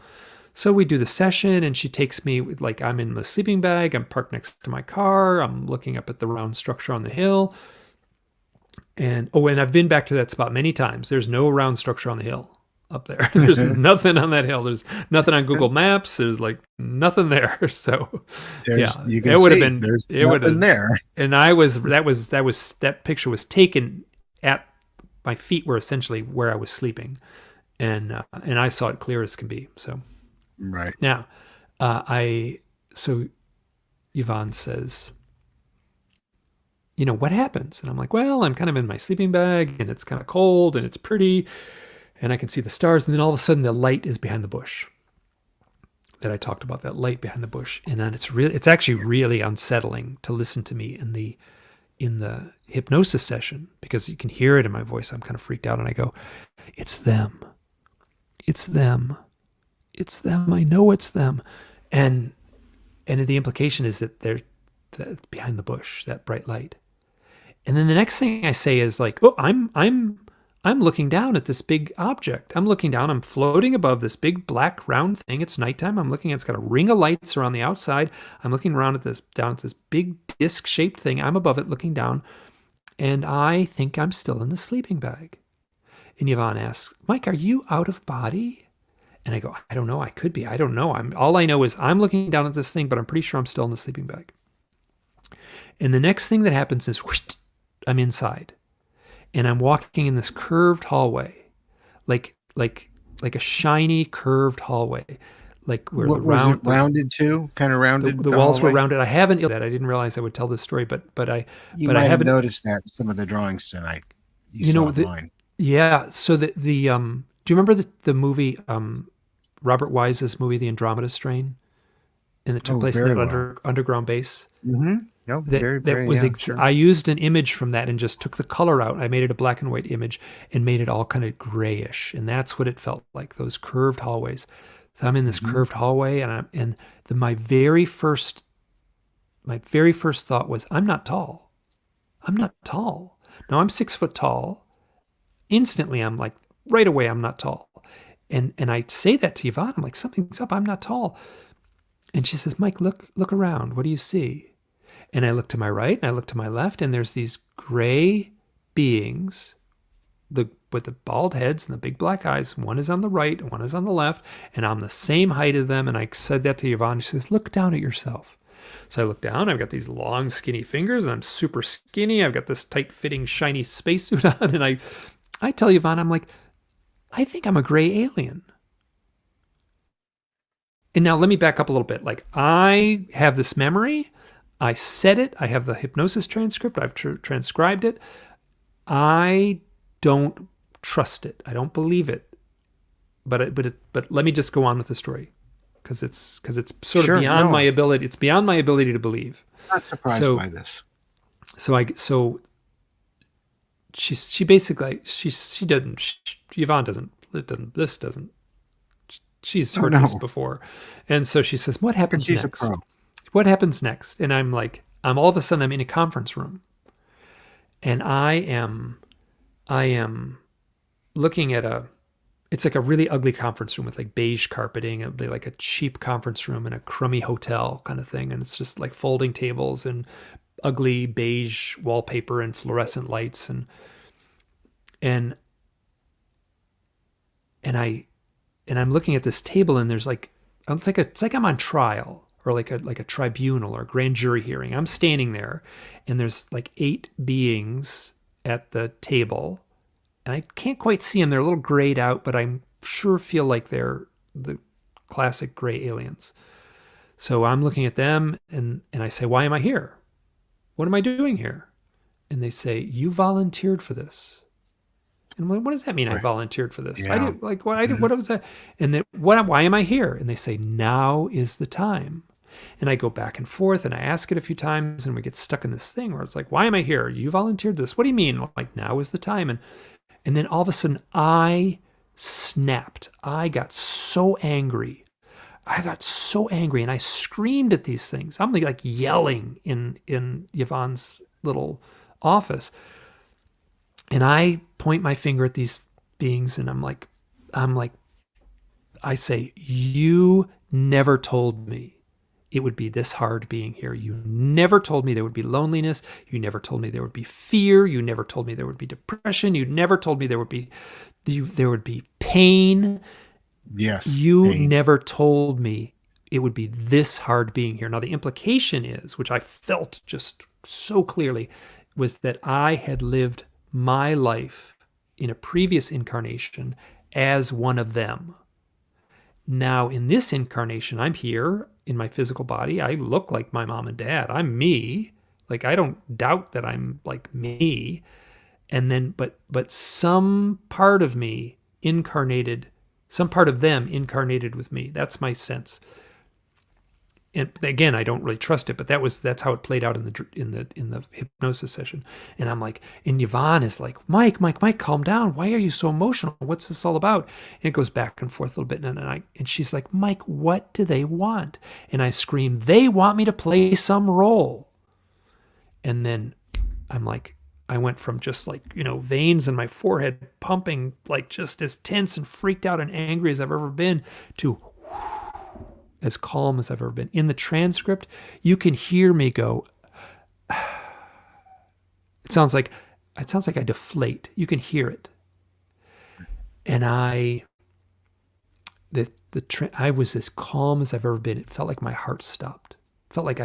So we do the session, and she takes me, like, I'm in the sleeping bag. I'm parked next to my car. I'm looking up at the round structure on the hill. And I've been back to that spot many times. There's no round structure on the hill up there. There's nothing on that hill. There's nothing on Google Maps. There's like nothing there. So you can see there's nothing there. And that picture was taken at my feet were essentially where I was sleeping, and I saw it clear as can be. So right now, so Yvonne says, you know, what happens? And I'm like, well, I'm kind of in my sleeping bag, and it's kind of cold, and it's pretty, and I can see the stars. And then all of a sudden, the light is behind the bush that I talked about, that light behind the bush. And then it's actually really unsettling to listen to me in the hypnosis session, because you can hear it in my voice. I'm kind of freaked out, and I go, it's them. It's them. It's them. I know it's them. And the implication is that they're behind the bush, that bright light. And then the next thing I say is like, oh, I'm looking down at this big object. I'm looking down. I'm floating above this big black round thing. It's nighttime. I'm looking. It's got a ring of lights around the outside. I'm looking down at this big disc-shaped thing. I'm above it, looking down, and I think I'm still in the sleeping bag. And Yvonne asks, Mike, are you out of body? And I go, I don't know. I could be. I don't know. All I know is I'm looking down at this thing, but I'm pretty sure I'm still in the sleeping bag. And the next thing that happens is whoosh, I'm inside, and I'm walking in this curved hallway, like a shiny curved hallway, like where what was it rounded to? Kind of rounded. The walls were rounded. I haven't that. I didn't realize I would tell this story, but I haven't noticed that in some of the drawings tonight. You know, yeah. So do you remember the movie Robert Wise's movie, The Andromeda Strain, and it took place in that underground base? Mm-hmm. No, I used an image from that and just took the color out. I made it a black and white image and made it all kind of grayish, and that's what it felt like, those curved hallways. So I'm in this curved hallway, and my very first thought was, I'm not tall. I'm not tall. Now I'm 6 foot tall. Instantly, I'm like, right away, I'm not tall. And I say that to Yvonne. I'm like, something's up. I'm not tall. And she says, Mike, look around. What do you see? And I look to my right and I look to my left, and there's these gray beings with the bald heads and the big black eyes. One is on the right and one is on the left, and I'm the same height as them. And I said that to Yvonne. She says, look down at yourself. So I look down. I've got these long, skinny fingers, and I'm super skinny. I've got this tight-fitting, shiny spacesuit on. And I tell Yvonne, I'm like, I think I'm a gray alien. And now let me back up a little bit. Like, I have this memory. I said it. I have the hypnosis transcript. I've transcribed it. I don't trust it. I don't believe it. But let me just go on with the story, because it's sort of beyond my ability. It's beyond my ability to believe. I'm not surprised by this. So she basically she doesn't. Yvonne doesn't. This doesn't. She's heard this before, and so she says, "What happens next? A pro. What happens next?" And I'm like, all of a sudden I'm in a conference room, and I am looking at it's like a really ugly conference room with like beige carpeting. It'd be like a cheap conference room in a crummy hotel kind of thing. And it's just like folding tables and ugly beige wallpaper and fluorescent lights. And I'm looking at this table, and there's like, it's like I'm on trial, or like a tribunal or a grand jury hearing. I'm standing there, and there's like 8 beings at the table, and I can't quite see them. They're a little grayed out, but I'm sure feel like they're the classic gray aliens. So I'm looking at them, and I say, "Why am I here? What am I doing here?" And they say, "You volunteered for this." And I'm like, "What does that mean? I volunteered for this? Yeah. I did, like, what was that?" And then, why am I here? And they say, "Now is the time." And I go back and forth, and I ask it a few times, and we get stuck in this thing where it's like, "Why am I here? You volunteered this. What do you mean?" I'm like, "Now is the time." And then all of a sudden I snapped. I got so angry. And I screamed at these things. I'm like yelling in Yvonne's little office. And I point my finger at these beings, and I say, "You never told me it would be this hard being here. You never told me there would be loneliness. You never told me there would be fear. You never told me there would be depression. You never told me there would be pain. Yes. You never told me it would be this hard being here." Now, the implication is, which I felt just so clearly, was that I had lived my life in a previous incarnation as one of them. Now, in this incarnation, I'm here in my physical body. I look like my mom and dad. I'm me. Like, I don't doubt that I'm like me. And then, but some part of me incarnated, some part of them incarnated with me. That's my sense. And again, I don't really trust it, but that's how it played out in the hypnosis session. And I'm like, and Yvonne is like, Mike, calm down. Why are you so emotional? What's this all about? And it goes back and forth a little bit. And she's like, "Mike, what do they want?" And I scream, "They want me to play some role." And then I'm like, I went from just like, veins in my forehead pumping, like just as tense and freaked out and angry as I've ever been, to as calm as I've ever been. In the transcript, you can hear me go, it sounds like I deflate. You can hear it. And I was as calm as I've ever been. It felt like my heart stopped. It felt like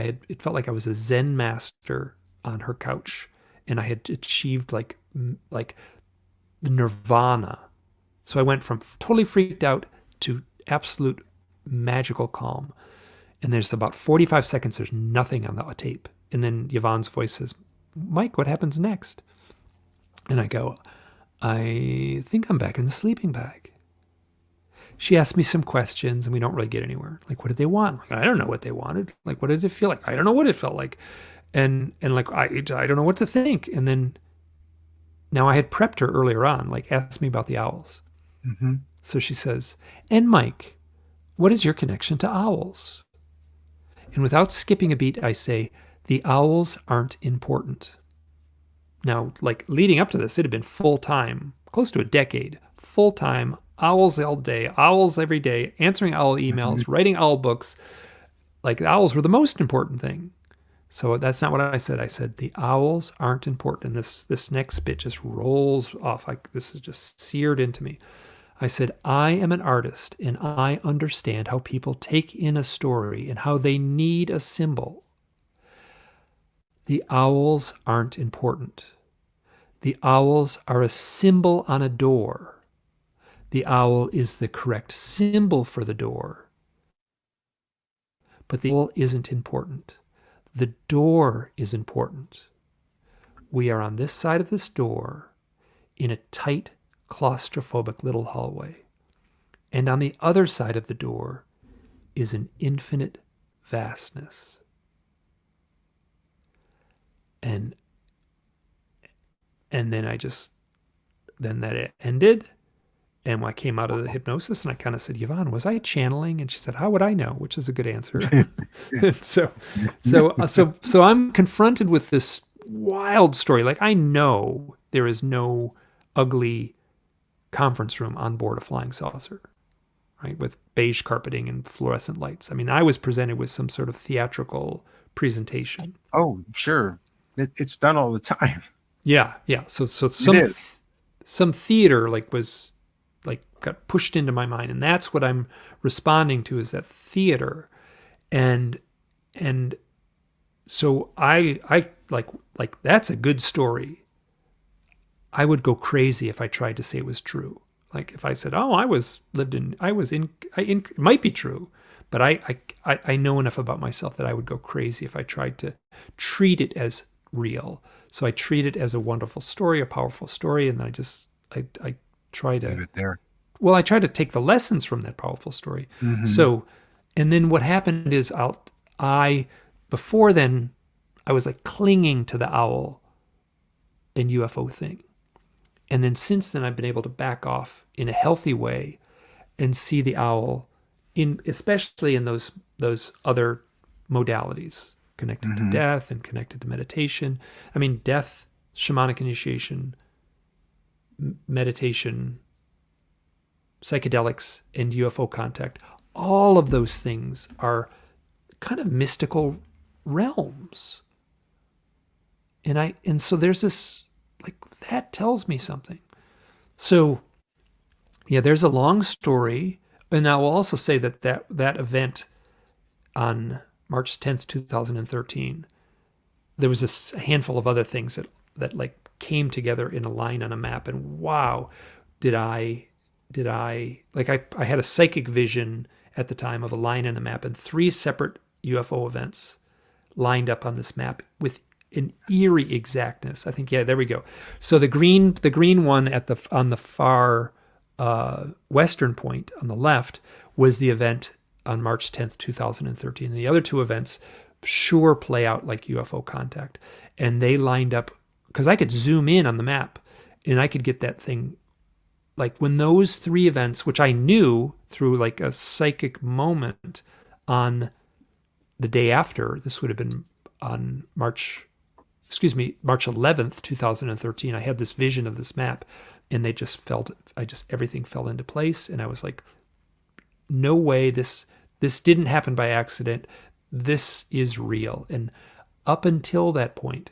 I was a Zen master on her couch, and I had achieved like the nirvana. So I went from totally freaked out to absolute magical calm. And there's about 45 seconds, there's nothing on the tape. And then Yvonne's voice says, "Mike, what happens next?" And I go, "I think I'm back in the sleeping bag." She asked me some questions, and we don't really get anywhere. Like, what did they want? Like, I don't know what they wanted. Like, what did it feel like? I don't know what it felt like. And like, I don't know what to think. And then, now I had prepped her earlier on, like, asked me about the owls. Mm-hmm. So she says, "And Mike, what is your connection to owls?" And without skipping a beat, I say, "The owls aren't important." Now, like, leading up to this, it had been full-time, close to a decade, full-time, owls all day, owls every day, answering owl emails, writing owl books. Like, the owls were the most important thing. So that's not what I said. I said, "The owls aren't important." And this next bit just rolls off. Like, this is just seared into me. I said, "I am an artist, and I understand how people take in a story and how they need a symbol. The owls aren't important. The owls are a symbol on a door. The owl is the correct symbol for the door. But the owl isn't important. The door is important. We are on this side of this door in a tight, claustrophobic little hallway. And on the other side of the door is an infinite vastness." And then then that ended. And I came out of the hypnosis, and I kind of said, "Yvonne, was I channeling?" And she said, "How would I know?" Which is a good answer. So I'm confronted with this wild story. Like, I know there is no ugly conference room on board a flying saucer, right, with beige carpeting and fluorescent lights. I mean, I was presented with some sort of theatrical presentation. Oh, sure. It's done all the time. Yeah. So some theater was got pushed into my mind, and that's what I'm responding to, is that theater. And so I like that's a good story. I would go crazy if I tried to say it was true. Like if I said, "Oh, it might be true," but I know enough about myself that I would go crazy if I tried to treat it as real. So I treat it as a wonderful story, a powerful story, and I try to Leave it there. Well, I try to take the lessons from that powerful story. Mm-hmm. So, and then what happened is before then, I was like clinging to the owl and UFO thing. And then since then, I've been able to back off in a healthy way and see the owl especially in those other modalities connected to death and connected to meditation. I mean, death, shamanic initiation, meditation, psychedelics, and UFO contact. All of those things are kind of mystical realms. And so there's this, that tells me something. So yeah, there's a long story. And I will also say that event on March 10th, 2013, there was a handful of other things that came together in a line on a map. And wow, I had a psychic vision at the time of a line in a map and 3 separate UFO events lined up on this map with an eerie exactness. I think, yeah, there we go. So the green one on the far western point on the left was the event on March 10th, 2013. And the other 2 events sure play out like UFO contact. And they lined up because I could zoom in on the map and I could get that thing. Like when those 3 events, which I knew through like a psychic moment on the day after, this would have been on March 11th, 2013, I had this vision of this map and everything fell into place. And I was like, no way, this didn't happen by accident. This is real. And up until that point,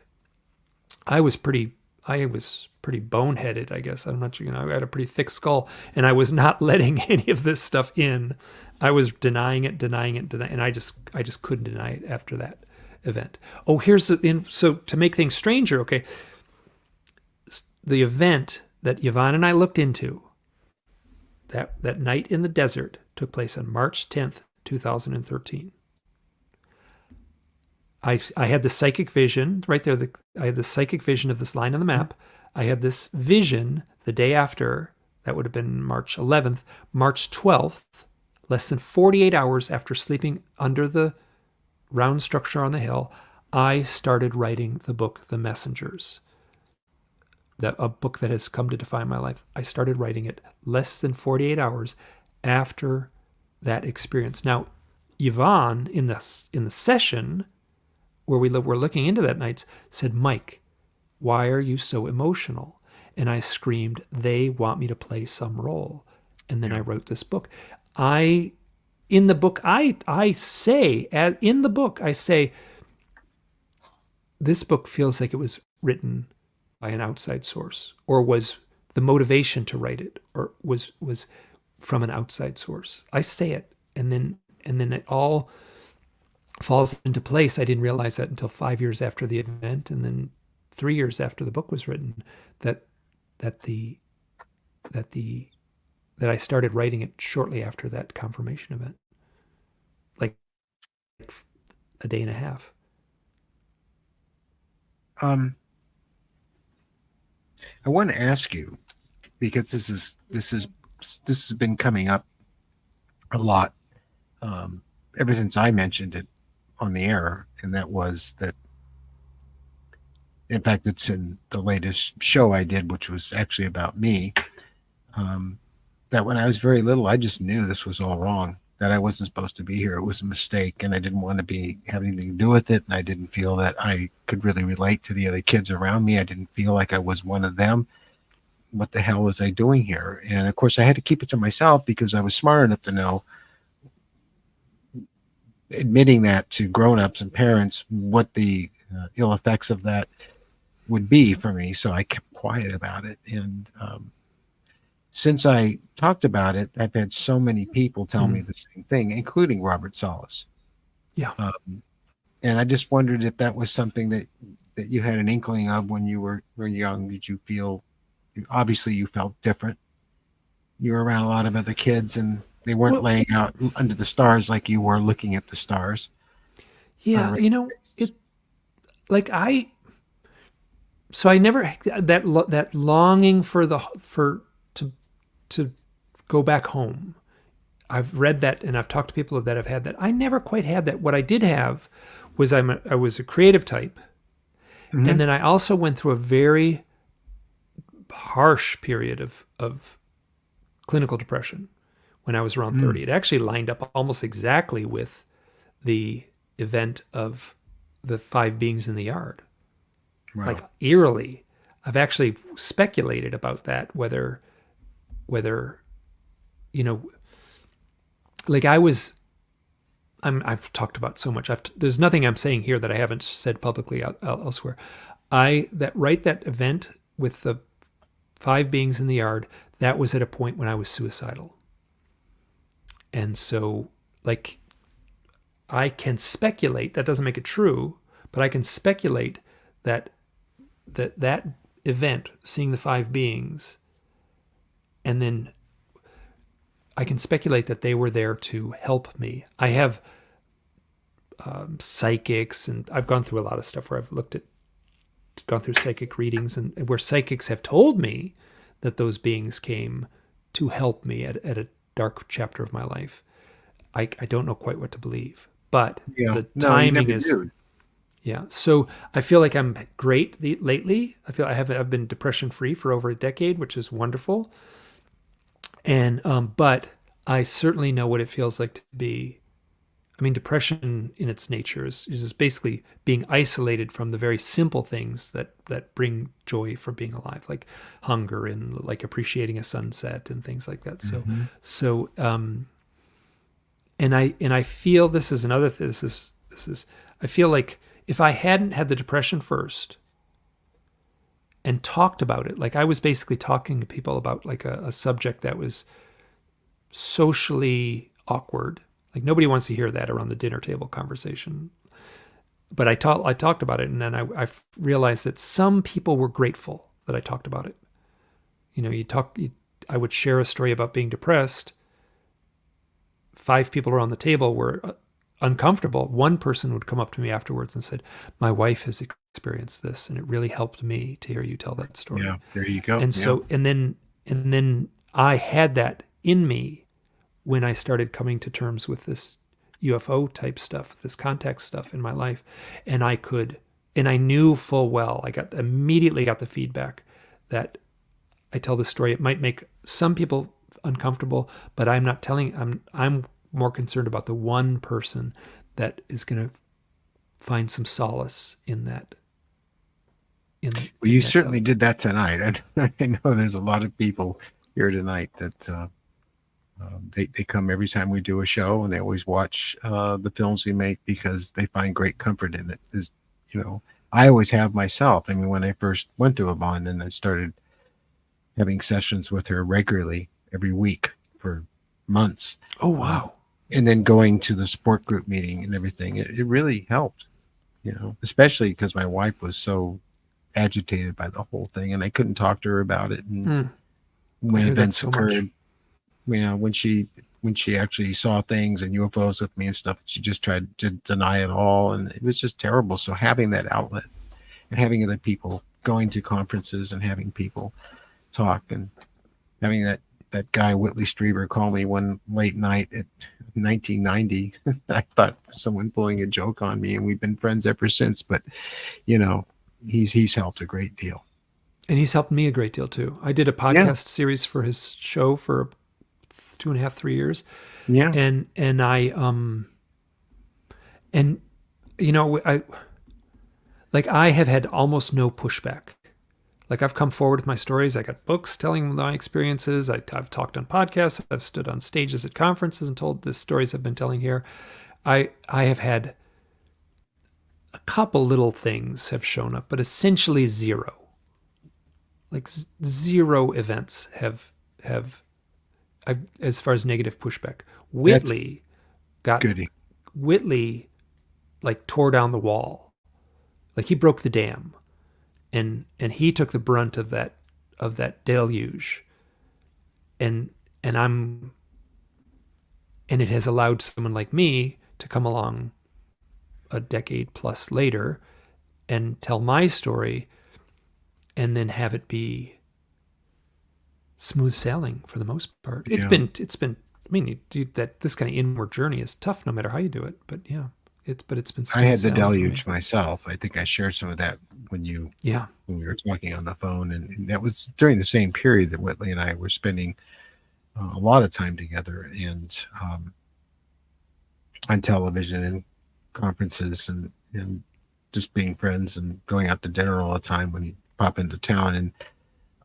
I was pretty boneheaded, I guess. I'm not sure, I had a pretty thick skull and I was not letting any of this stuff in. I was denying it, and I just couldn't deny it after that event. Oh, so to make things stranger, okay, the event that Yvonne and I looked into, that night in the desert, took place on March 10th, 2013. I had the psychic vision right there. I had the psychic vision of this line on the map. I had this vision the day after. That would have been March 11th. March 12th, less than 48 hours after sleeping under the round structure on the hill, I started writing the book, The Messengers, a book that has come to define my life. I started writing it less than 48 hours after that experience. Now, Yvonne, in the session where we were looking into that night, said, "Mike, why are you so emotional?" And I screamed, "They want me to play some role." And then I wrote this book. In the book, I say, this book feels like it was written by an outside source, or was the motivation to write it, or was from an outside source. I say it, and then it all falls into place. I didn't realize that until 5 years after the event, and then 3 years after the book was written, that I started writing it shortly after that confirmation event, like a day and a half. I want to ask you, because this has been coming up a lot ever since I mentioned it on the air, and that was that. In fact, it's in the latest show I did, which was actually about me. That when I was very little, I just knew this was all wrong, that I wasn't supposed to be here. It was a mistake, and I didn't want to have anything to do with it, and I didn't feel that I could really relate to the other kids around me. I didn't feel like I was one of them. what the hell was I doing here? And of course, I had to keep it to myself because I was smart enough to know, admitting that to grown-ups and parents, what the ill effects of that would be for me. So I kept quiet about it. And since I talked about it, I've had so many people tell me the same thing, including Robert Solis. Yeah. And I just wondered if that was something that you had an inkling of when you were young. Did you feel, obviously you felt different. You were around a lot of other kids and they weren't laying out under the stars like you were looking at the stars. Yeah. So I never, that longing to go back home. I've read that and I've talked to people that have had that. I never quite had that. What I did have was I was a creative type. Mm-hmm. And then I also went through a very harsh period of clinical depression when I was around 30. It actually lined up almost exactly with the event of the 5 beings in the yard. Wow. Like eerily. I've actually speculated about that, whether like I've talked about so much. There's nothing I'm saying here that I haven't said publicly elsewhere. That event with the 5 beings in the yard, that was at a point when I was suicidal. And so, like, I can speculate, that doesn't make it true, but I can speculate that event, seeing the 5 beings, and then I can speculate that they were there to help me. I have psychics, and I've gone through a lot of stuff where I've gone through psychic readings, and where psychics have told me that those beings came to help me at a dark chapter of my life. I don't know quite what to believe, but the timing is... Yeah. So I feel like I'm great lately. I feel I've been depression free for over a decade, which is wonderful. And, but I certainly know what it feels like to be, depression in its nature is just basically being isolated from the very simple things that bring joy for being alive, like hunger and like appreciating a sunset and things like that. So, and I feel this is another, I feel like if I hadn't had the depression first and talked about it, like I was basically talking to people about like a subject that was socially awkward. Like nobody wants to hear that around the dinner table conversation. But I talked about it, and then I realized that some people were grateful that I talked about it. I would share a story about being depressed. 5 people around the table were uncomfortable. One person would come up to me afterwards and said, "My wife has experienced this, and it really helped me to hear you tell that story." Yeah, there you go. And so, and then I had that in me when I started coming to terms with this UFO type stuff, this contact stuff in my life, and I knew full well. I immediately got the feedback that I tell this story. It might make some people uncomfortable, but I'm not telling. I'm more concerned about the one person that is going to find some solace in that. Well, you certainly did that tonight. I know there's a lot of people here tonight that they come every time we do a show, and they always watch the films we make because they find great comfort in it. I always have myself. When I first went to Yvonne and I started having sessions with her regularly every week for months. Oh, wow. And then going to the support group meeting and everything, it really helped, especially because my wife was so agitated by the whole thing, and I couldn't talk to her about it. And when events occurred, when she actually saw things and UFOs with me and stuff, she just tried to deny it all, and it was just terrible. So having that outlet and having other people going to conferences and having people talk, and having that guy Whitley Strieber call me one late night at 1990. I thought someone pulling a joke on me, and we've been friends ever since. But he's helped a great deal, and he's helped me a great deal too. I did a podcast series for his show for 2.5, 3 years. Yeah, and I I have had almost no pushback. like I've come forward with my stories. I got books telling my experiences. I've talked on podcasts. I've stood on stages at conferences and told the stories I've been telling here. I have had a couple little things have shown up, but essentially zero. Like zero events have as far as negative pushback. Whitley Goody. like tore down the wall, like he broke the dam, and he took the brunt of that deluge, and and it has allowed someone like me to come along a decade plus later and tell my story, and then have it be smooth sailing for the most part. It's been I mean, this kind of inward journey is tough no matter how you do it, but yeah, it's been smooth. I had the deluge myself. I think I shared some of that when we were talking on the phone, and that was during the same period that Whitley and I were spending a lot of time together, and on television and conferences, and just being friends and going out to dinner all the time when he'd pop into town.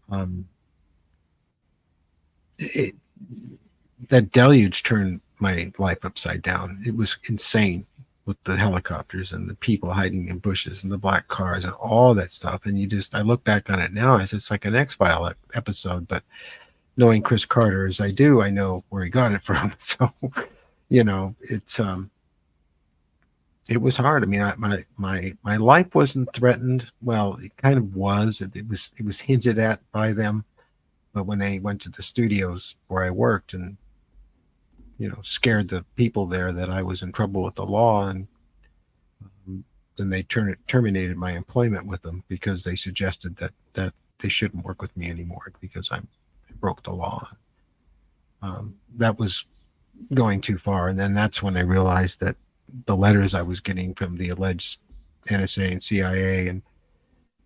And that deluge turned my life upside down. It was insane, with the helicopters and the people hiding in bushes and the black cars and all that stuff. And I look back on it now, and it's like an X-File episode, but knowing Chris Carter as I do, I know where he got it from. So, it was hard. I mean, my life wasn't threatened. Well, it kind of was. It was hinted at by them. But when they went to the studios where I worked and, scared the people there that I was in trouble with the law, and then they terminated my employment with them because they suggested that they shouldn't work with me anymore because I broke the law. That was going too far. And then that's when I realized that the letters I was getting from the alleged NSA and CIA and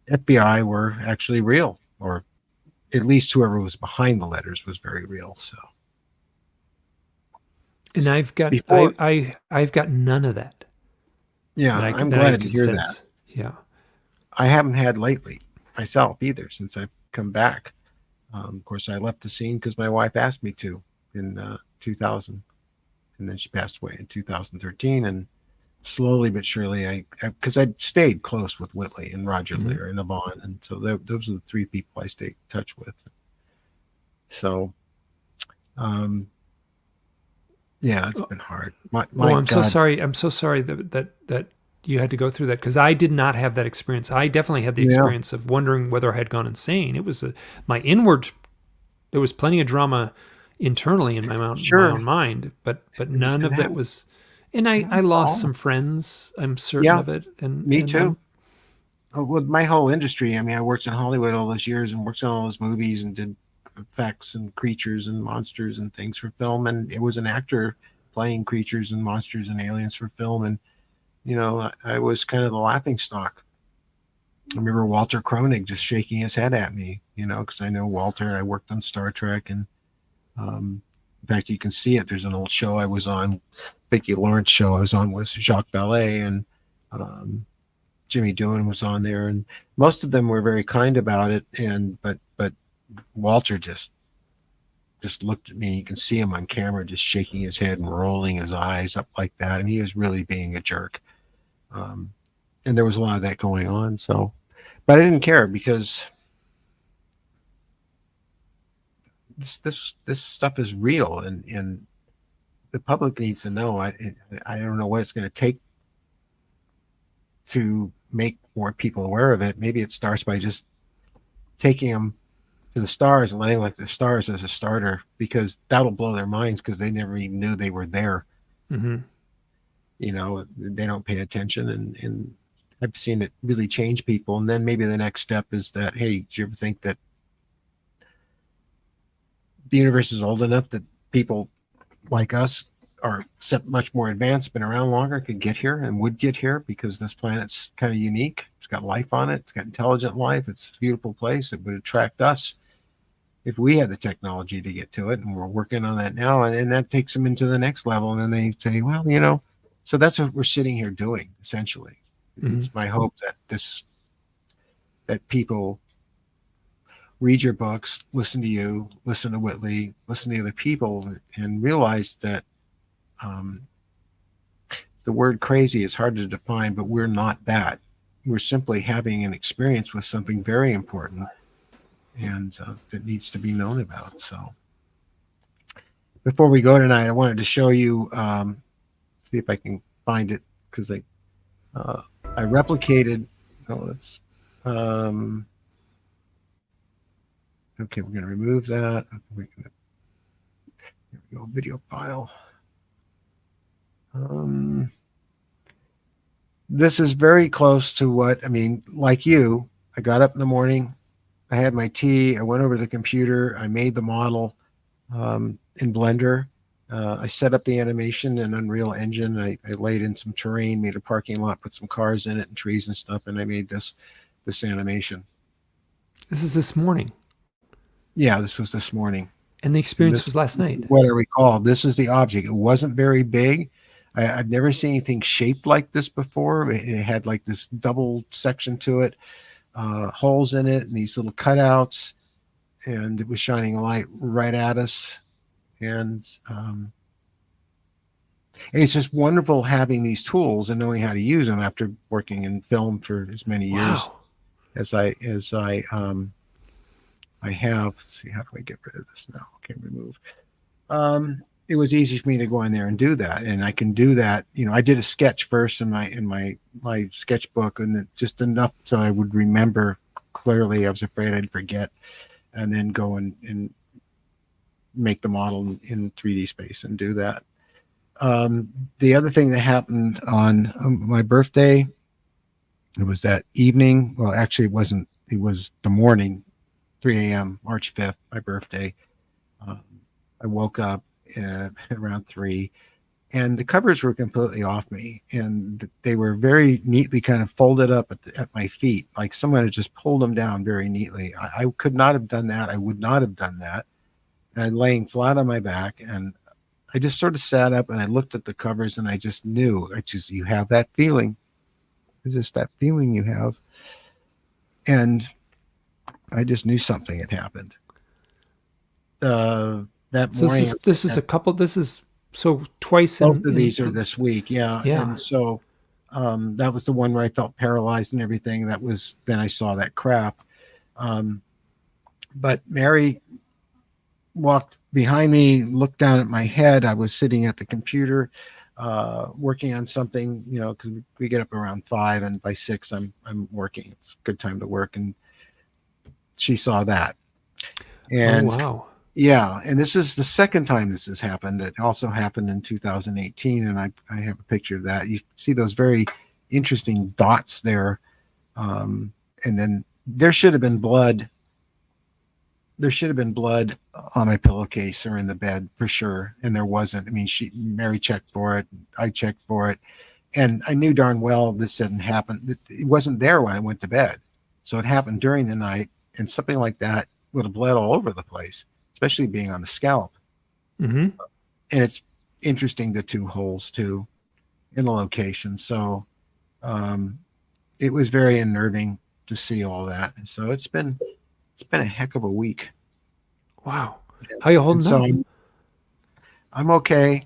FBI were actually real, or at least whoever was behind the letters was very real. So, and I've got I've got none of that. Yeah, I'm glad to hear that. Yeah, I haven't had lately myself either since I've come back. Of course, I left the scene because my wife asked me to in 2000, and then she passed away in 2013. And slowly but surely, because I'd stayed close with Whitley and Roger Lear and Yvonne, and so those are the three people I stayed in touch with. So, yeah, it's been hard. I'm so sorry. I'm so sorry that you had to go through that, because I did not have that experience. I definitely had the experience of wondering whether I had gone insane. It was my inward. There was plenty of drama internally in my own mind, but none of that was. And I lost some friends. I'm certain of it. And me too. With my whole industry, I mean, I worked in Hollywood all those years and worked on all those movies and did effects and creatures and monsters and things for film. And it was an actor playing creatures and monsters and aliens for film. And, I was kind of the laughing stock. I remember Walter Kroenig just shaking his head at me, because I know Walter. I worked on Star Trek, and in fact, you can see it. There's an old show I was on, Vicki Lawrence show I was on with Jacques Ballet, and Jimmy Doohan was on there, and most of them were very kind about it. But Walter just looked at me. You can see him on camera just shaking his head and rolling his eyes up like that, and he was really being a jerk. And there was a lot of that going on. So, but I didn't care, because this stuff is real, and the public needs to know. I don't know what it's going to take to make more people aware of it. Maybe it starts by just taking them to the stars and letting the stars as a starter, because that'll blow their minds, because they never even knew they were there. Mm-hmm. They don't pay attention, and I've seen it really change people. And then maybe the next step is that, hey, do you ever think that the universe is old enough that people like us are much more advanced, been around longer, could get here and would get here, because this planet's kind of unique. It's got life on it. It's got intelligent life. It's a beautiful place. It would attract us if we had the technology to get to it. And we're working on that now. And that takes them into the next level. And then they say, well, so that's what we're sitting here doing, essentially. Mm-hmm. It's my hope that people read your books, listen to you, listen to Whitley, listen to other people, and realize that the word crazy is hard to define, but we're not that. We're simply having an experience with something very important and that needs to be known about. So before we go tonight, I wanted to show you, see if I can find it, because I replicated, okay, we're going to remove that. Here we go, video file. This is very close to what, I mean, like you, I got up in the morning, I had my tea, I went over to the computer, I made the model in Blender. I set up the animation in Unreal Engine. I laid in some terrain, made a parking lot, put some cars in it and trees and stuff, and I made this animation. This is this morning. Yeah, this was this morning. And the experience was last night. What I recall, this is the object. It wasn't very big. I'd never seen anything shaped like this before. It had like this double section to it, holes in it, and these little cutouts, and it was shining a light right at us. And it's just wonderful having these tools and knowing how to use them after working in film for as many years as I have. Let's see, how do I get rid of this now? Okay, remove. It was easy for me to go in there and do that, and I can do that. You know, I did a sketch first in my sketchbook, and just enough so I would remember clearly. I was afraid I'd forget, and then go and make the model in 3D space and do that. The other thing that happened on my birthday, it was that evening. Well, actually, it wasn't. It was the morning, 3 a.m., March 5th, my birthday. I woke up around 3, and the covers were completely off me, and they were very neatly kind of folded up at my feet, like someone had just pulled them down very neatly. I could not have done that. I would not have done that. And laying flat on my back, and I just sort of sat up and I looked at the covers, and I just knew. You have that feeling. It's just that feeling you have, and I just knew something had happened. That morning, this is a couple. This is so twice. Both of these are this week, yeah. And so that was the one where I felt paralyzed and everything. That was then I saw that crap. But Mary walked behind me, looked down at my head. I was sitting at the computer, working on something. You know, because we get up around 5, and by 6, I'm working. It's a good time to work, and she saw that. And wow. Yeah, and this is the second time this has happened. It also happened in 2018, and I have a picture of that. You see those very interesting dots there, and then there should have been blood. There should have been blood on my pillowcase or in the bed for sure, and there wasn't. I mean, Mary checked for it, I checked for it, and I knew darn well this hadn't happened. It wasn't there when I went to bed, so it happened during the night, and something like that would have bled all over the place, especially being on the scalp. Mm-hmm. And it's interesting, the 2 holes too in the location. So it was very unnerving to see all that. And so it's been a heck of a week. Wow. How you holding up? I'm okay.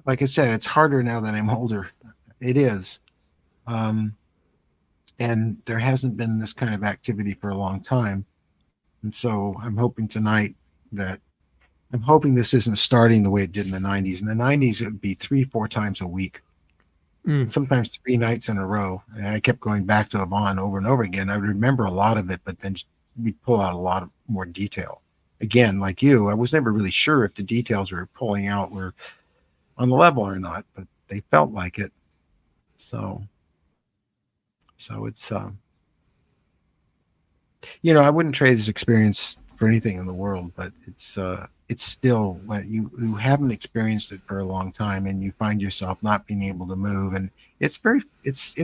Like I said, it's harder now that I'm older. It is. And there hasn't been this kind of activity for a long time. And so I'm hoping tonight I'm hoping this isn't starting the way it did in the 90s. In the 90s, it would be 3-4 times a week, sometimes 3 nights in a row. And I kept going back to Yvonne over and over again. I would remember a lot of it, but then we'd pull out a lot of more detail. Again, like you, I was never really sure if the details we were pulling out were on the level or not, but they felt like it. So it's, you know, I wouldn't trade this experience for anything in the world, but it's still, when you haven't experienced it for a long time and you find yourself not being able to move, and it's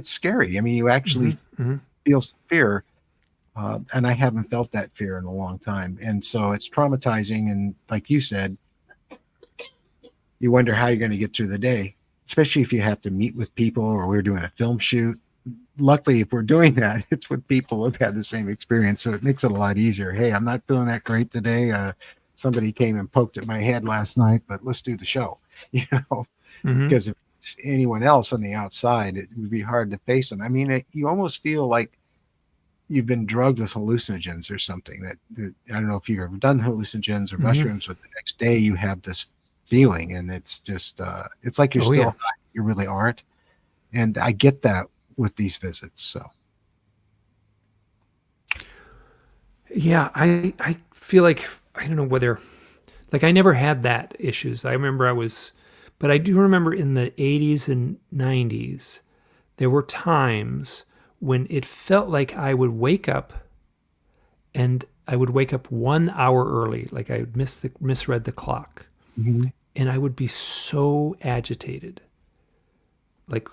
scary. I mean, you actually feel some fear, and I haven't felt that fear in a long time, and so it's traumatizing. And like you said, you wonder how you're going to get through the day, especially if you have to meet with people, or we're doing a film shoot. luckily, if we're doing that, it's with people who've had the same experience, so it makes it a lot easier. Hey, I'm not feeling that great today. Somebody came and poked at my head last night, but let's do the show. You know, because if it's anyone else on the outside, it would be hard to face them. I mean, you almost feel like you've been drugged with hallucinogens or something. That I don't know if you've ever done hallucinogens or mushrooms, but the next day you have this feeling, and it's just it's like you're still high. You really aren't. And I get that with these visits. So yeah, I feel like, I don't know whether, like, I never had that issues. I remember but I do remember in the 80s and 90s, there were times when it felt like I would wake up, and I would wake up 1 hour early, like I would misread the clock, and I would be so agitated, like,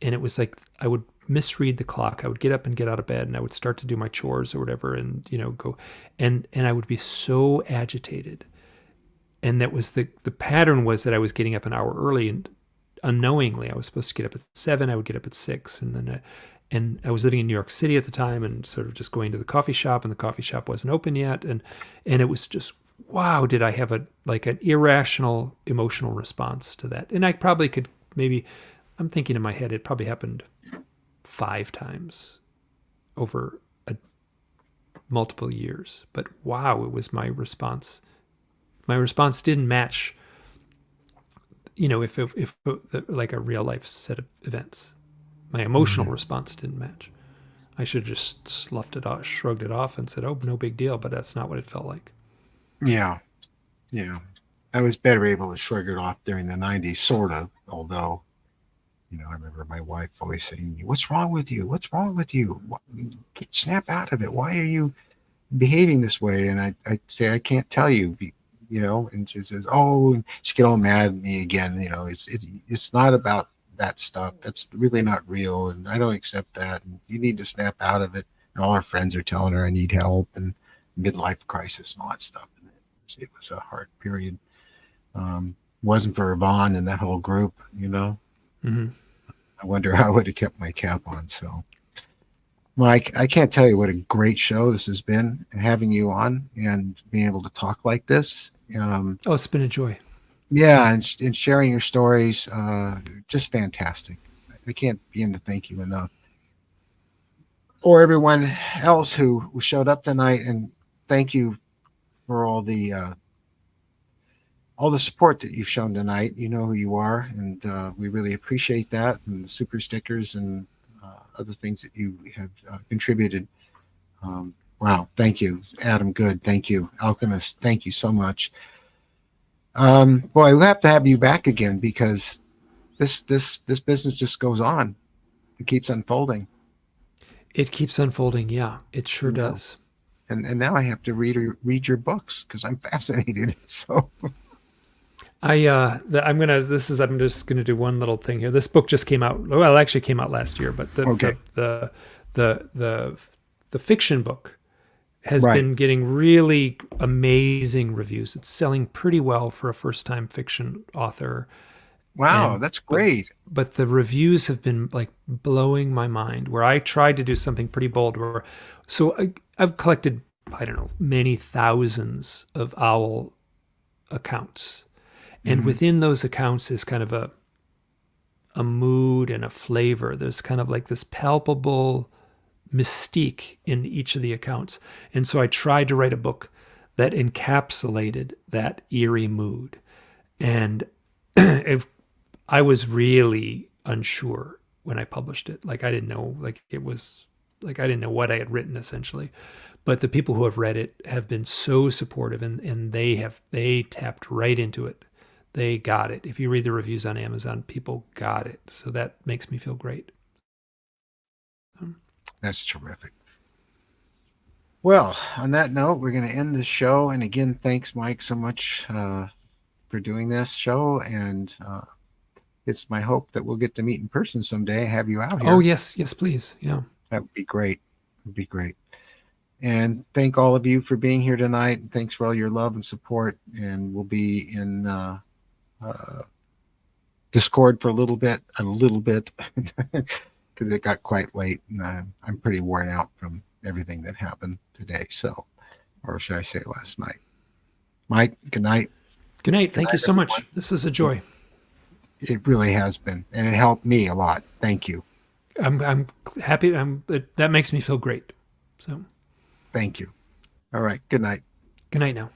and it was like I would misread the clock. I would get up and get out of bed, and I would start to do my chores or whatever, and go, and I would be so agitated, and that was the pattern was that I was getting up an hour early, and unknowingly I was supposed to get up at 7. I would get up at 6, and then and I was living in New York City at the time, and sort of just going to the coffee shop, and the coffee shop wasn't open yet, and it was just, wow, did I have an irrational emotional response to that? And I probably could, maybe, I'm thinking in my head, it probably happened 5 times over multiple years, but wow, it was my response. My response didn't match, if like a real life set of events. My emotional response didn't match. I should have just sloughed it off, shrugged it off, and said, "Oh, no big deal." But that's not what it felt like. Yeah. I was better able to shrug it off during the 90s, sort of. Although, I remember my wife always saying, "What's wrong with you? What's wrong with you? Snap out of it. Why are you behaving this way?" And I say, "I can't tell you." And she says, "Oh," and she get all mad at me again. It's not about that stuff. That's really not real, and I don't accept that. And you need to snap out of it. And all her friends are telling her I need help and midlife crisis and all that stuff. And it was a hard period. Wasn't for Yvonne and that whole group, I wonder how I would have kept my cap on. So, Mike, I can't tell you what a great show this has been, having you on and being able to talk like this. It's been a joy. Yeah, and sharing your stories, just fantastic. I can't begin to thank you enough. Or everyone else who showed up tonight, and thank you for all the support that you've shown tonight. You know who you are, and we really appreciate that, and the super stickers and other things that you have contributed. Wow, thank you. Adam Good, thank you. Alchemist, thank you so much. Boy, we'll have to have you back again, because this business just goes on. It keeps unfolding. It keeps unfolding. Yeah, it sure does. And now I have to read your books because I'm fascinated. So I'm just gonna do one little thing here. This book just came out. Well, it actually came out last year, but the fiction book has been getting really amazing reviews. It's selling pretty well for a first-time fiction author. Wow, that's great. But the reviews have been like blowing my mind, where I tried to do something pretty bold. I've collected, I don't know, many thousands of OWL accounts. And within those accounts is kind of a mood and a flavor. There's kind of like this palpable mystique in each of the accounts. And so I tried to write a book that encapsulated that eerie mood. And I was really unsure when I published it. Like I didn't know, I didn't know what I had written, essentially. But the people who have read it have been so supportive, and they tapped right into it. They got it. If you read the reviews on Amazon, people got it. So that makes me feel great. That's terrific. Well, on that note, we're going to end this show. And again, thanks, Mike, so much for doing this show. And it's my hope that we'll get to meet in person someday, have you out here. Oh, yes, please. Yeah. That would be great. It would be great. And thank all of you for being here tonight. And thanks for all your love and support. And we'll be in Discord for a little bit. because it got quite late, and I'm pretty worn out from everything that happened today. So, or should I say last night? Mike, good night. Good night. Thank you so much. This is a joy. It really has been, and it helped me a lot. Thank you. I'm happy. That makes me feel great. So, thank you. All right. Good night. Good night now.